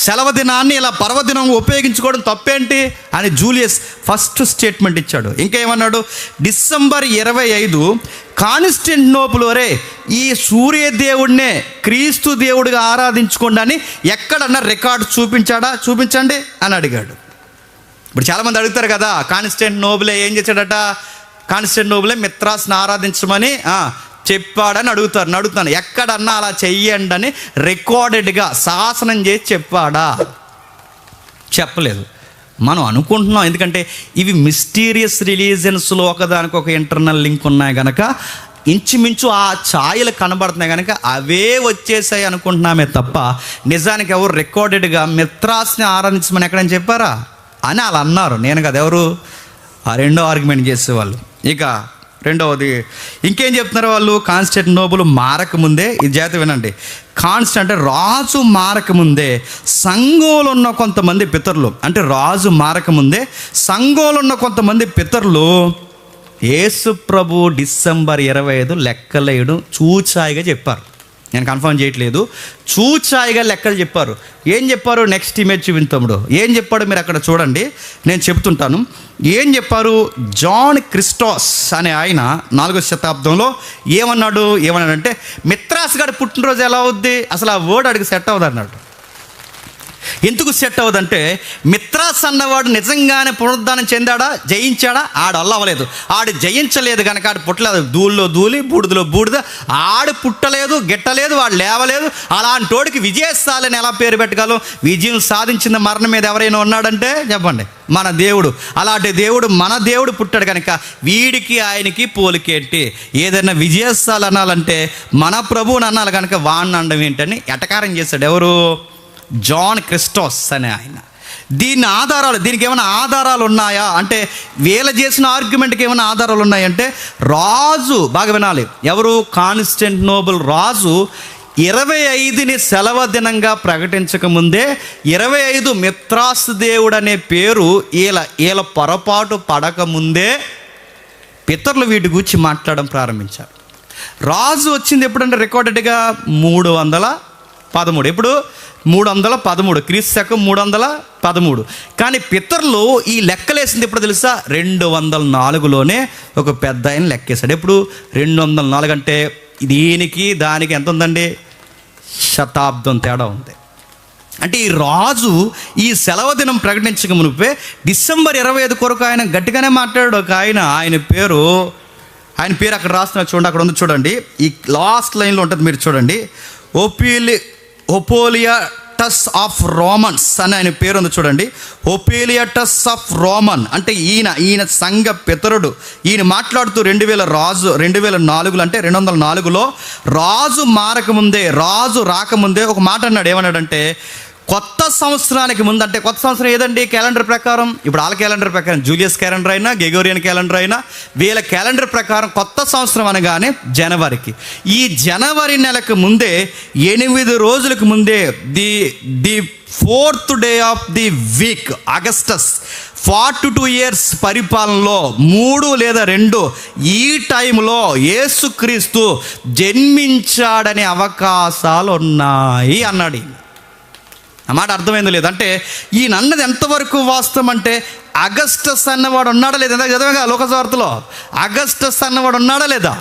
సెలవు దినాన్ని ఇలా పర్వదినం ఉపయోగించుకోవడం తప్పేంటి అని జూలియస్ ఫస్ట్ స్టేట్మెంట్ ఇచ్చాడు. ఇంకేమన్నాడు? డిసెంబర్ 25 కాన్స్టాంటినోపుల్ వరే ఈ సూర్యదేవుడినే క్రీస్తు దేవుడిగా ఆరాధించుకోండి అని ఎక్కడన్నా రికార్డు చూపించండి అని అడిగాడు. ఇప్పుడు చాలామంది అడుగుతారు కదా, కాన్స్టాంటినోపులే ఏం చేశాడట? కాన్స్టాంటినోపులే మిత్రాస్ని ఆరాధించమని చెప్పాడని అడుగుతాను. ఎక్కడన్నా అలా చెయ్యండి అని రికార్డెడ్గా శాసనం చేసి చెప్పాడా? చెప్పలేదు. మనం అనుకుంటున్నాం, ఎందుకంటే ఇవి మిస్టీరియస్ రిలీజియన్స్లో ఒకదానికి ఒక ఇంటర్నల్ లింక్ ఉన్నాయి కనుక ఇంచుమించు ఆ ఛాయలు కనబడుతున్నాయి కనుక అవే వచ్చేసాయి అనుకుంటున్నామే తప్ప నిజానికి ఎవరు రికార్డెడ్గా మిత్రాస్ని ఆరాధించమని ఎక్కడని చెప్పారా అని అలా అన్నారు. నేను కదా, ఎవరు? ఆ రెండో ఆర్గ్యుమెంట్ చేసేవాళ్ళు. ఇక రెండవది ఇంకేం చెప్తున్నారు వాళ్ళు? కాన్స్టాంటినోపుల్ మారకముందే, ఇది జాగ్రత్త వినండి, అంటే రాజు మారకముందే సంఘంలో ఉన్న కొంతమంది పితరులు, అంటే రాజు మారకముందే సంఘంలో ఉన్న కొంతమంది పితరులు యేసు ప్రభు డిసెంబర్ 25 లెక్కలేయడం చూచాయిగా చెప్పారు. నేను కన్ఫర్మ్ చేయట్లేదు, చూచాయిగా లెక్కలు చెప్పారు. ఏం చెప్పారు? నెక్స్ట్ ఇమేజ్ చూపించముడు ఏం చెప్పాడు మీరు అక్కడ చూడండి, నేను చెప్తుంటాను. ఏం చెప్పారు? జాన్ క్రిస్టోస్ అనే ఆయన 4వ శతాబ్దంలో ఏమన్నాడంటే మిత్రాస్ గారి పుట్టినరోజు ఎలా అవుద్ది, అసలు ఆ వర్డ్ అడిగి సెట్ అవ్వదు అన్నాడు. ఎందుకు సెట్ అవ్వదంటే మిత్రాస్ అన్నవాడు నిజంగానే పునరుద్ధానం చెందాడా, జయించాడా? ఆడు అవ్వలేదు. ఆడు జయించలేదు కనుక ఆడు పుట్టలేదు. ధూళిలో ధూళి, బూడిదలో బూడిద. ఆడు పుట్టలేదు, గిట్టలేదు, వాడు లేవలేదు. అలాంటోడికి విజయశాలని ఎలా పేరు పెట్టగలం? విజయం సాధించిన మరణం మీద ఎవరైనా ఉన్నాడంటే చెప్పండి, మన దేవుడు. అలాంటి దేవుడు, మన దేవుడు పుట్టాడు కనుక వీడికి ఆయనకి పోలికేంటి? ఏదైనా విజయశాల అనాలంటే మన ప్రభువుని అనాలి కనుక వాడిని అనడం ఏంటని ఎటకారం చేశాడు. ఎవరు? జాన్ క్రిస్టోస్ అనే ఆయన. దీనికి ఏమైనా ఆధారాలు ఉన్నాయా అంటే, వీళ్ళ చేసిన ఆర్గ్యుమెంట్కి ఏమైనా ఆధారాలు ఉన్నాయంటే, రాజు బాగా వినాలి, ఎవరు? కాన్స్టాంటినోపుల్ రాజు 25ని సెలవు దినంగా ప్రకటించకముందే 25 మిత్రాస్ దేవుడు అనే పేరు వీళ్ళ పొరపాటు పడకముందే పితరులు వీటి గురించి మాట్లాడడం ప్రారంభించారు. రాజు వచ్చింది ఎప్పుడంటే రికార్డెడ్గా 313. ఎప్పుడు? 313, క్రీస్తు శకం 313. కానీ పితరులు ఈ లెక్కలేసింది ఎప్పుడు తెలుసా? 204లోనే ఒక పెద్ద ఆయన లెక్కేశాడు. ఎప్పుడు? 204 అంటే దీనికి దానికి ఎంత ఉందండి? శతాబ్దం తేడా ఉంది. అంటే ఈ రాజు ఈ సెలవు దినం ప్రకటించక మునిపే డిసెంబర్ 25 కొరకు ఆయన గట్టిగానే మాట్లాడాడు. ఒక ఆయన పేరు అక్కడ రాస్తున్నా చూడండి, అక్కడ ఉంది చూడండి, ఈ లాస్ట్ లైన్లో ఉంటుంది, మీరు చూడండి. ఒపోలియటస్ ఆఫ్ రోమన్స్ అని ఆయన పేరు ఉంది చూడండి. ఒపోలియటస్ ఆఫ్ రోమన్ అంటే ఈయన సంఘ పితరుడు. ఈయన మాట్లాడుతూ 2004 అంటే 204లో రాజు మారకముందే, రాజు రాకముందే ఒక మాట అన్నాడు. ఏమన్నాడంటే, కొత్త సంవత్సరానికి ముందు, అంటే కొత్త సంవత్సరం ఏదండి? క్యాలెండర్ ప్రకారం. ఇప్పుడు వాళ్ళ క్యాలెండర్ ప్రకారం జూలియస్ క్యాలెండర్ అయినా, గ్రెగోరియన్ క్యాలెండర్ అయినా, వీళ్ళ క్యాలెండర్ ప్రకారం కొత్త సంవత్సరం అనగానే జనవరికి. ఈ జనవరి నెలకు ముందే 8 రోజులకు ముందే the 4th day of the week Augustus 42 years పరిపాలనలో 3 లేదా 2 ఈ టైంలో యేసుక్రీస్తు జన్మించాడనే అవకాశాలు ఉన్నాయి అన్నాడు. ఆ మాట అర్థమైందో లేదు అంటే, ఈయన అన్నది ఎంతవరకు వాస్తవం అంటే, అగస్టస్ అన్నవాడు ఉన్నాడా లేదా? చదవగా లోకవార్తలో అగస్టస్ అన్నవాడు ఉన్నాడా లేదా?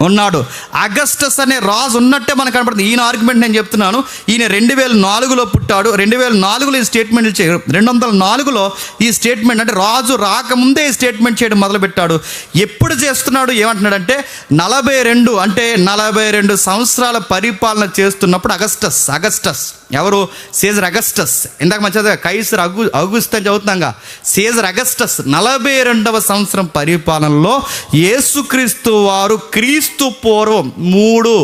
ఉన్నాడు. అగస్టస్ అనే రాజు ఉన్నట్టే మనకు కనపడుతుంది. ఈయన ఆర్గ్యుమెంట్ నేను చెప్తున్నాను. ఈయన 2004లో పుట్టాడు. 2004లో ఈ స్టేట్మెంట్ 204లో ఈ స్టేట్మెంట్, అంటే రాజు రాకముందే ఈ స్టేట్మెంట్ చేయడం మొదలుపెట్టాడు. ఎప్పుడు చేస్తున్నాడు? ఏమంటున్నాడంటే 42 అంటే 42 సంవత్సరాల పరిపాలన చేస్తున్నప్పుడు అగస్టస్ ఎవరు? Caesar Augustus. ఇందాక మంచిగా కైసర్ అగుస్తు అని చదువుతున్నాగా. సీజర్ అగస్టస్ 42వ సంవత్సరం పరిపాలనలో యేసుక్రీస్తు వారు క్రీస్తు పూర్వం 3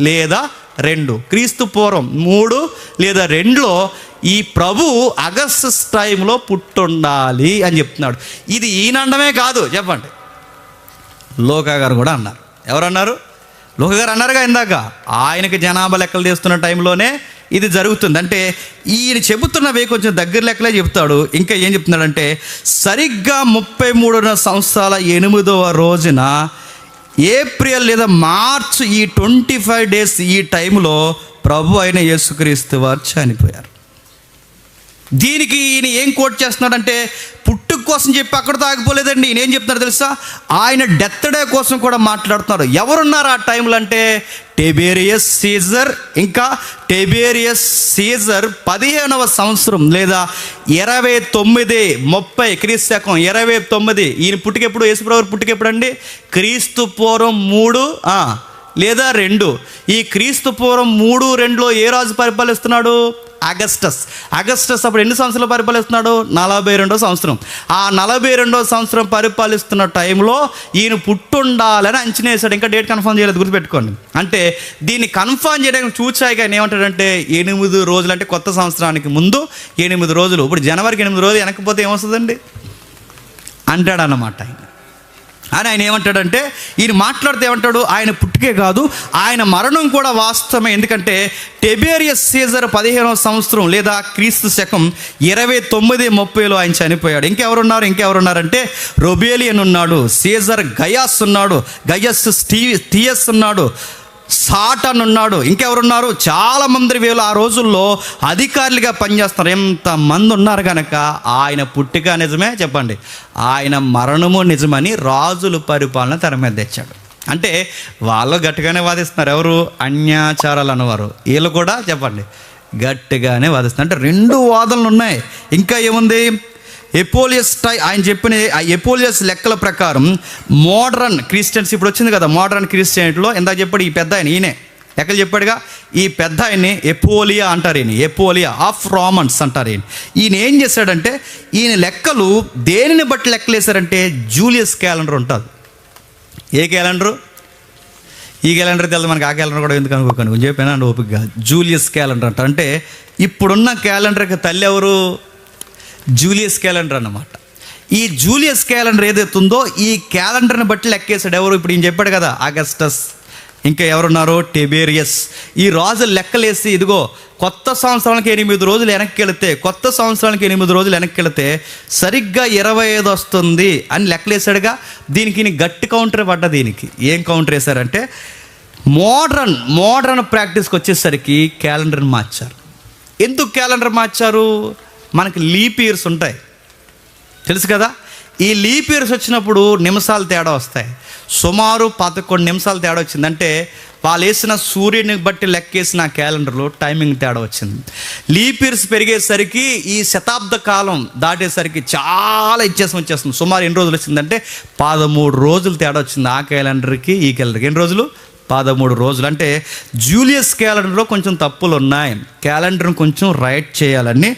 లేదా 2, క్రీస్తు పూర్వం 3 లేదా 2లో ఈ ప్రభు అగస్టస్ టైంలో పుట్టుండాలి అని చెప్తున్నాడు. ఇది ఈయనండమే కాదు, చెప్పండి, లోకా గారు కూడా అన్నారు. ఎవరన్నారు? లోకా గారు అన్నారుగా ఇందాక, ఆయనకి జనాభా లెక్కలు తీస్తున్న టైంలోనే ఇది జరుగుతుంది. అంటే ఈయన చెబుతున్నవే కొంచెం దగ్గర లెక్కలే చెప్తాడు. ఇంకా ఏం చెప్తున్నాడంటే, సరిగ్గా 33 సంవత్సరాల 8వ రోజున ఏప్రిల్ లేదా మార్చ్ ఈ 25 days ఈ టైంలో ప్రభు అయిన యేసుక్రీస్తు వారు చనిపోయారు. దీనికి ఈయన ఏం కోట్ చేస్తున్నాడంటే, పుట్టుక కోసం చెప్పి అక్కడితో ఆగిపోలేదండి. ఈయన ఏం చెప్తున్నారు తెలుసా? ఆయన డెత్ డే కోసం కూడా మాట్లాడుతున్నారు. ఎవరున్నారు ఆ టైంలో అంటే, టెబేరియస్ సీజర్. ఇంకా టెబేరియస్ సీజర్ 15వ సంవత్సరం లేదా 2930 క్రీస్తు శకం 29. ఈయన పుట్టుకెప్పుడు? యేసుప్రభు పుట్టుకెప్పుడు అండి? క్రీస్తు పూర్వం 3 లేదా 2. ఈ క్రీస్తు పూర్వం 3, 2లో ఏ రాజు పరిపాలిస్తున్నాడు? అగస్టస్ అప్పుడు ఎన్ని సంవత్సరాలు పరిపాలిస్తున్నాడు? 42వ సంవత్సరం. ఆ 42వ సంవత్సరం పరిపాలిస్తున్న టైంలో ఈయన పుట్టుండాలని అంచనా వేశాడు. ఇంకా డేట్ కన్ఫర్మ్ చేయలేదు, గుర్తుపెట్టుకోండి. అంటే దీన్ని కన్ఫర్మ్ చేయడానికి చూచాయిగా ఆయన ఏమంటాడంటే, 8 రోజులు అంటే కొత్త సంవత్సరానికి ముందు 8 రోజులు. ఇప్పుడు జనవరికి 8 రోజులు వెనకపోతే ఏమొస్తుందండి అంటాడన్నమాట ఆయన ఏమంటాడంటే, ఈయన మాట్లాడితే ఏమంటాడు? ఆయన పుట్టుకే కాదు, ఆయన మరణం కూడా వాస్తవమే. ఎందుకంటే టెబేరియస్ సీజర్ 15వ సంవత్సరం లేదా క్రీస్తు శకం 2930లో ఆయన చనిపోయాడు. ఇంకెవరున్నారంటే, రొబేలియన్ ఉన్నాడు, సీజర్ గయాస్ ఉన్నాడు, గయస్ థియస్ ఉన్నాడు, సాటన్ ఉన్నాడు. ఇంకెవరున్నారు? చాలామంది వీళ్ళు ఆ రోజుల్లో అధికారులుగా పనిచేస్తారు. ఎంతమంది ఉన్నారు కనుక ఆయన పుట్టుక నిజమే, చెప్పండి, ఆయన మరణము నిజమని రాజుల పరిపాలన తెర మీద తెచ్చాడు. అంటే వాళ్ళు గట్టిగానే వాదిస్తున్నారు. ఎవరు? అన్యాచారాలు అన్నవారు. వీళ్ళు కూడా చెప్పండి గట్టిగానే వాదిస్తుంది. అంటే రెండు వాదనలు ఉన్నాయి. ఇంకా ఏముంది? ఎపోలియస్ ఆయన చెప్పిన ఎపోలియస్ లెక్కల ప్రకారం మోడర్న్ క్రిస్టియన్స్ ఇప్పుడు వచ్చింది కదా, మోడర్న్ క్రిస్టియనిటీలో ఇందాక చెప్పాడు ఈ పెద్ద ఆయన, ఈయనే లెక్కలు చెప్పాడుగా, ఈ పెద్ద ఆయన్ని ఎపోలియా అంటారు. ఈయన ఎపోలియా ఆఫ్ రోమన్స్ అంటారు. ఈయన ఏం చేశాడంటే ఈయన లెక్కలు దేనిని బట్టి లెక్కలు వేశారంటే జూలియస్ క్యాలెండర్ ఉంటుంది. ఏ క్యాలెండరు? ఈ క్యాలెండర్ తెలుసు మనకి, ఆ క్యాలెండర్ కూడా ఎందుకు అనుకోకండి, కొంచెం చెప్పినా అండి ఓపిక. జూలియస్ క్యాలెండర్ అంటారు. అంటే ఇప్పుడున్న క్యాలెండర్కి తల్లి ఎవరు? జూలియస్ క్యాలెండర్ అన్నమాట. ఈ జూలియస్ క్యాలెండర్ ఏదైతుందో ఈ క్యాలెండర్ని బట్టి లెక్కేశాడు ఎవరు? ఇప్పుడు ఈయన చెప్పాడు కదా, ఆగస్టస్, ఇంకా ఎవరున్నారు? టెబేరియస్. ఈ రోజులు లెక్కలేసి ఇదిగో కొత్త సంవత్సరానికి 8 రోజులు వెనక్కి వెళితే, కొత్త సంవత్సరానికి 8 రోజులు వెనక్కి వెళితే సరిగ్గా 25 వస్తుంది అని లెక్కలేసాడుగా. దీనికి గట్టి కౌంటర్ పడ్డ. దీనికి ఏం కౌంటర్ వేశారంటే మోడర్న్ ప్రాక్టీస్కి వచ్చేసరికి క్యాలెండర్ని మార్చారు. ఎందుకు క్యాలెండర్ మార్చారు? మనకి లీప్ ఇయర్స్ ఉంటాయి తెలుసు కదా. ఈ లీప్ ఇయర్స్ వచ్చినప్పుడు నిమిషాలు తేడా వస్తాయి. సుమారు 11 నిమిషాలు తేడా వచ్చిందంటే వాళ్ళు వేసిన సూర్యుని బట్టి లెక్కేసిన క్యాలెండర్లో టైమింగ్ తేడా వచ్చింది. లీప్ ఇయర్స్ పెరిగేసరికి ఈ శతాబ్ద కాలం దాటేసరికి చాలా వ్యత్యాసం వచ్చేస్తుంది. సుమారు ఎన్ని రోజులు వచ్చిందంటే 13 రోజులు తేడా వచ్చింది ఆ క్యాలెండర్కి ఈ క్యాలెండర్కి. ఎన్ని రోజులు? 13 రోజులు. అంటే జూలియస్ క్యాలెండర్లో కొంచెం తప్పులు ఉన్నాయి. క్యాలెండర్ని కొంచెం రైట్ చేయాలని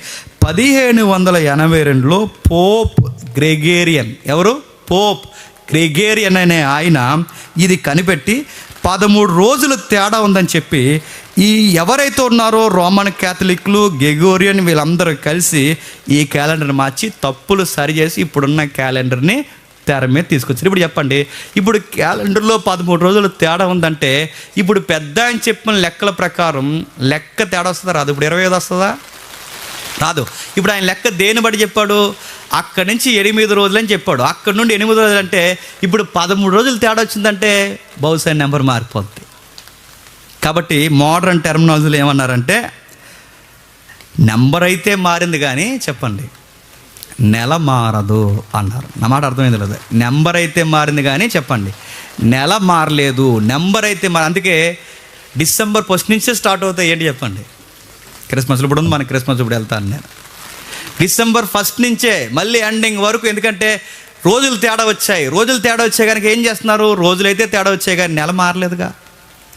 1582లో పోప్ గ్రెగేరియన్, ఎవరు? పోప్ గ్రెగేరియన్ అనే ఆయన ఇది కనిపెట్టి 13 రోజులు తేడా ఉందని చెప్పి ఈ ఎవరైతే ఉన్నారో రోమన్ క్యాథలిక్లు, గ్రెగోరియన్ వీళ్ళందరూ కలిసి ఈ క్యాలెండర్ని మార్చి తప్పులు సరిచేసి ఇప్పుడున్న క్యాలెండర్ని తెర మీద తీసుకొచ్చారు. ఇప్పుడు చెప్పండి, ఇప్పుడు క్యాలెండర్లో 13 రోజులు తేడా ఉందంటే ఇప్పుడు పెద్ద ఆయన చెప్పిన లెక్కల ప్రకారం లెక్క తేడా వస్తుందా? రాదు. ఇప్పుడు 25 వస్తుందా? రాదు. ఇప్పుడు ఆయన లెక్క దేని బట్టి చెప్పాడు? అక్కడి నుంచి 8 రోజులని చెప్పాడు. అక్కడి నుండి 8 రోజులు అంటే ఇప్పుడు 13 రోజులు తేడా వచ్చిందంటే బహుశా నెంబర్ మారిపోద్ది. కాబట్టి మోడర్న్ టెర్మినాలజీలో ఏమన్నారంటే నెంబర్ అయితే మారింది కానీ చెప్పండి నెల మారదు అన్నారు. నా మాట అర్థమైంది లేదు. నెంబర్ అయితే మారింది కానీ చెప్పండి నెల మారలేదు. నెంబర్ అయితే అందుకే డిసెంబర్ 1 నుంచే స్టార్ట్ అవుతాయి. ఏంటి చెప్పండి? క్రిస్మస్ ఇప్పుడు ఉంది, మన క్రిస్మస్ ఇప్పుడు వెళ్తాను నేను. డిసెంబర్ 1 నుంచే మళ్ళీ ఎండింగ్ వరకు. ఎందుకంటే రోజులు తేడా వచ్చాయి. రోజులు తేడా వచ్చాయి కనుక ఏం చేస్తున్నారు? రోజులైతే తేడా వచ్చాయి కానీ నెల మారలేదుగా.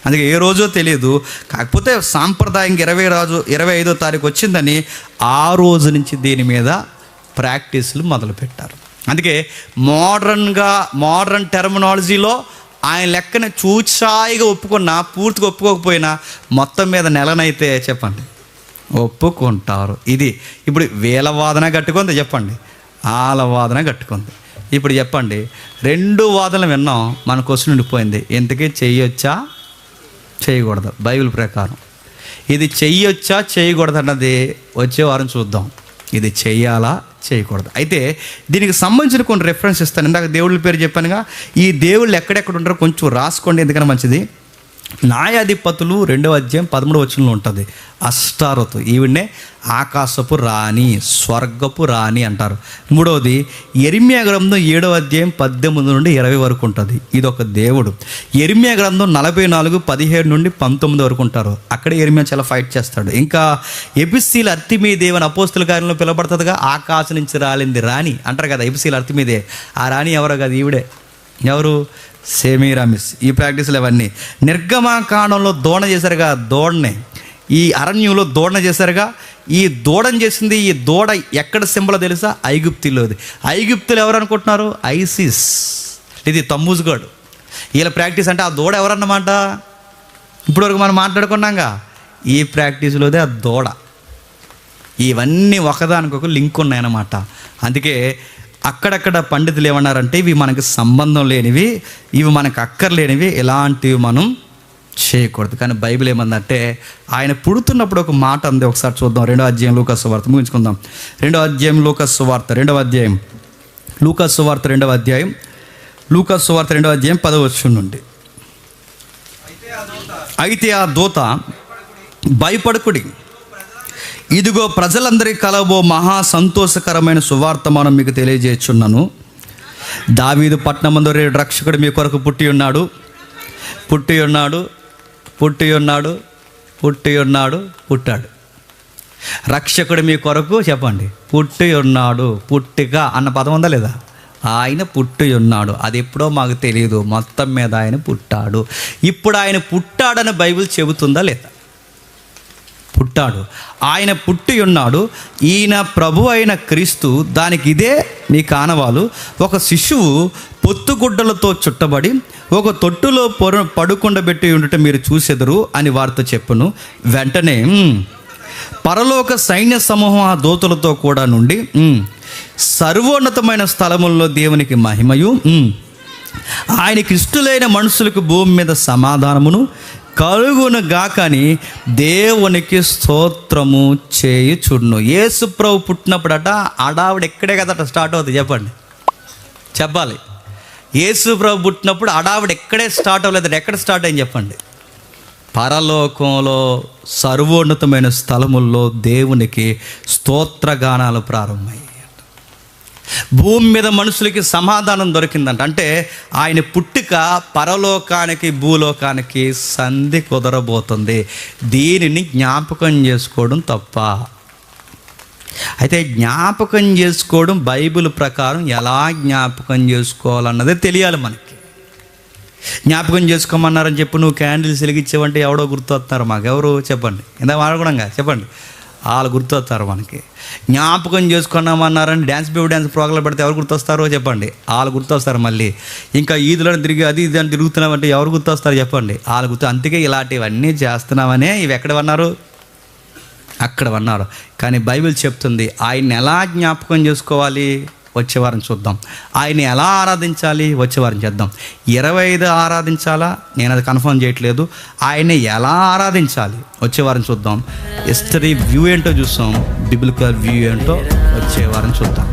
అందుకే ఏ రోజో తెలియదు. కాకపోతే సాంప్రదాయంగా 25వ తారీఖు వచ్చిందని ఆ రోజు నుంచి దీని మీద ప్రాక్టీసులు మొదలుపెట్టారు. అందుకే మోడర్న్ టెర్మినాలజీలో ఆయన లెక్కన చూచాయిగా ఒప్పుకున్నా, పూర్తిగా ఒప్పుకోకపోయినా మొత్తం మీద నెలనైతే చెప్పండి ఒప్పుకుంటారు. ఇది ఇప్పుడు వీళ్ళ వాదన కట్టుకుంది, చెప్పండి వాళ్ళ వాదన కట్టుకుంది. ఇప్పుడు చెప్పండి 2 వాదనలు విన్నాం, మన క్వశ్చన్ ఉండిపోయింది. ఇంతకీ చెయ్యొచ్చా చేయకూడదు? బైబిల్ ప్రకారం ఇది చెయ్యొచ్చా చేయకూడదు అన్నది వచ్చే వారం చూద్దాం. ఇది చెయ్యాలా చేయకూడదు. అయితే దీనికి సంబంధించిన కొన్ని రెఫరెన్స్ ఇస్తాను. ఇందాక దేవుళ్ళ పేరు చెప్పానుగా, ఈ దేవుళ్ళు ఎక్కడెక్కడ ఉంటారో కొంచెం రాసుకోండి, ఎందుకన్నా మంచిది. న్యాయాధిపతులు 2వ అధ్యాయం 13వ వచనంలో ఉంటుంది. అష్టారతు, ఈవిడ్నే ఆకాశపు రాణి, స్వర్గపు రాణి అంటారు. 3వది యెరెమీయా గ్రంథం 7వ అధ్యాయం 18 నుండి 20 వరకు ఉంటుంది. ఇది ఒక దేవుడు. యెరెమీయా గ్రంథం 44 17 నుండి 19 వరకు ఉంటారు. అక్కడే యెరెమీయా చాలా ఫైట్ చేస్తాడు. ఇంకా ఎబిసీల అర్తిమీదే అని అపోస్తుల కార్యంలో పిలువబడుతుందిగా, ఆకాశం నుంచి రాలింది రాణి అంటారు కదా, ఎబిసీల అర్తిమీదే. ఆ రాణి ఎవరో కదా, ఈవిడే. ఎవరు? సెమీరామిస్. ఈ ప్రాక్టీసులు అవన్నీ నిర్గమకాండంలో దోణ చేశారుగా, దోడనే ఈ అరణ్యంలో దోడన చేశారుగా. ఈ దూడని చేసింది, ఈ దూడ ఎక్కడ సింబల్ తెలుసా? ఐగుప్తులోది. ఐగుప్తులు ఎవరు అనుకుంటున్నారు? ఐసిస్. ఇది తమ్మూజుగాడు. వీళ్ళ ప్రాక్టీస్ అంటే ఆ దూడ ఎవరన్నమాట? ఇప్పటివరకు మనం మాట్లాడుకున్నాగా, ఈ ప్రాక్టీసులోదే ఆ దూడ. ఇవన్నీ ఒకదానికొక లింక్ ఉన్నాయన్నమాట. అందుకే అక్కడక్కడ పండితులు ఏమన్నారంటే ఇవి మనకు సంబంధం లేనివి, ఇవి మనకు అక్కర్లేనివి, ఇలాంటివి మనం చేయకూడదు. కానీ బైబిల్ ఏమందంటే ఆయన పుడుతున్నప్పుడు ఒక మాట అంది. ఒకసారి చూద్దాం. 2వ అధ్యాయం లూకా సువార్త ముగించుకుందాం. 2వ అధ్యాయం లూకా సువార్త 2వ అధ్యాయం లూకా సువార్త 2వ అధ్యాయం లూకా సువార్త 2వ అధ్యాయం 10వ వచనం నుండి. అయితే ఆ దూత భయపడకుడి, ఇదిగో ప్రజలందరికీ కలబో మహా సంతోషకరమైన సువార్తమానం మీకు తెలియజేయుచున్నాను. దావీదు పట్టణమందు రక్షకుడు మీ కొరకు పుట్టి ఉన్నాడు, పుట్టి ఉన్నాడు, పుట్టి ఉన్నాడు, పుట్టి ఉన్నాడు, పుట్టాడు. రక్షకుడు మీ కొరకు చెప్పండి పుట్టి ఉన్నాడు. పుట్టిక అన్న పదం ఉందా లేదా? ఆయన పుట్టి ఉన్నాడు. అది ఎప్పుడో మాకు తెలియదు. మొత్తం మీద ఆయన పుట్టాడు. ఇప్పుడు ఆయన పుట్టాడని బైబిల్ చెబుతుందా లేదా? పుట్టాడు. ఆయన పుట్టి ఉన్నాడు. ఈయన ప్రభు అయిన క్రీస్తు. దానికి ఇదే మీ కానవాలు. ఒక శిశువు పొత్తుగుడ్డలతో చుట్టబడి ఒక తొట్టులో పడుకుండబెట్టి ఉండటం మీరు చూసెదరు అని వారితో చెప్పును. వెంటనే పరలోక సైన్య సమూహం ఆ దూతలతో కూడా నుండి సర్వోన్నతమైన స్థలముల్లో దేవునికి మహిమయు, ఆయనకి ఇష్టలైన మనుషులకు భూమి మీద సమాధానమును కలుగును గాకని దేవునికి స్తోత్రము చేయుచుండును. యేసు ప్రభు పుట్టినప్పుడట అడావిడ ఎక్కడే కదట స్టార్ట్ అవుతుంది. చెప్పాలి. యేసు ప్రభు పుట్టినప్పుడు అడావిడ ఎక్కడే స్టార్ట్ అవ్వలేదట. ఎక్కడ స్టార్ట్ అయింది చెప్పండి? పరలోకంలో సర్వోన్నతమైన స్థలముల్లో దేవునికి స్తోత్రగానాలు ప్రారంభమయ్యాయి. భూమి మీద మనుషులకి సమాధానం దొరికిందంట. అంటే ఆయన పుట్టుక పరలోకానికి భూలోకానికి సంధి కుదరబోతుంది. దీనిని జ్ఞాపకం చేసుకోవడం తప్ప. అయితే జ్ఞాపకం చేసుకోవడం బైబిల్ ప్రకారం ఎలా జ్ఞాపకం చేసుకోవాలన్నదే తెలియాలి మనకి. జ్ఞాపకం చేసుకోమన్నారని చెప్పి నువ్వు క్యాండిల్స్ వెలిగించావంటే ఎవడో గుర్తొస్తున్నారు మాకు. ఎవరు చెప్పండి? ఇందా మాట్లాడకుండా చెప్పండి. వాళ్ళు గుర్తొస్తారు మనకి. జ్ఞాపకం చేసుకున్నామన్నారని డ్యాన్స్ ప్రోగ్రాం పెడితే ఎవరు గుర్తొస్తారో చెప్పండి? వాళ్ళు గుర్తొస్తారు. మళ్ళీ ఇంకా ఈదులో తిరిగి అది ఇది అని తిరుగుతున్నామంటే ఎవరు గుర్తొస్తారు చెప్పండి? వాళ్ళు గుర్తు. అందుకే ఇలాంటివన్నీ చేస్తున్నామనే ఇవి ఎక్కడ ఉన్నారు? అక్కడ ఉన్నారు. కానీ బైబిల్ చెప్తుంది ఆయన్ని ఎలా జ్ఞాపకం చేసుకోవాలి వచ్చే వారం చూద్దాం. ఆయన్ని ఎలా ఆరాధించాలి వచ్చే వారం చేద్దాం. 25 ఆరాధించాలా? నేను అది కన్ఫర్మ్ చేయట్లేదు. ఆయన్ని ఎలా ఆరాధించాలి వచ్చే వారం చూద్దాం. హిస్టరీ వ్యూ ఏంటో చూస్తాం, బిబిలికల్ వ్యూ ఏంటో వచ్చే వారం చూద్దాం.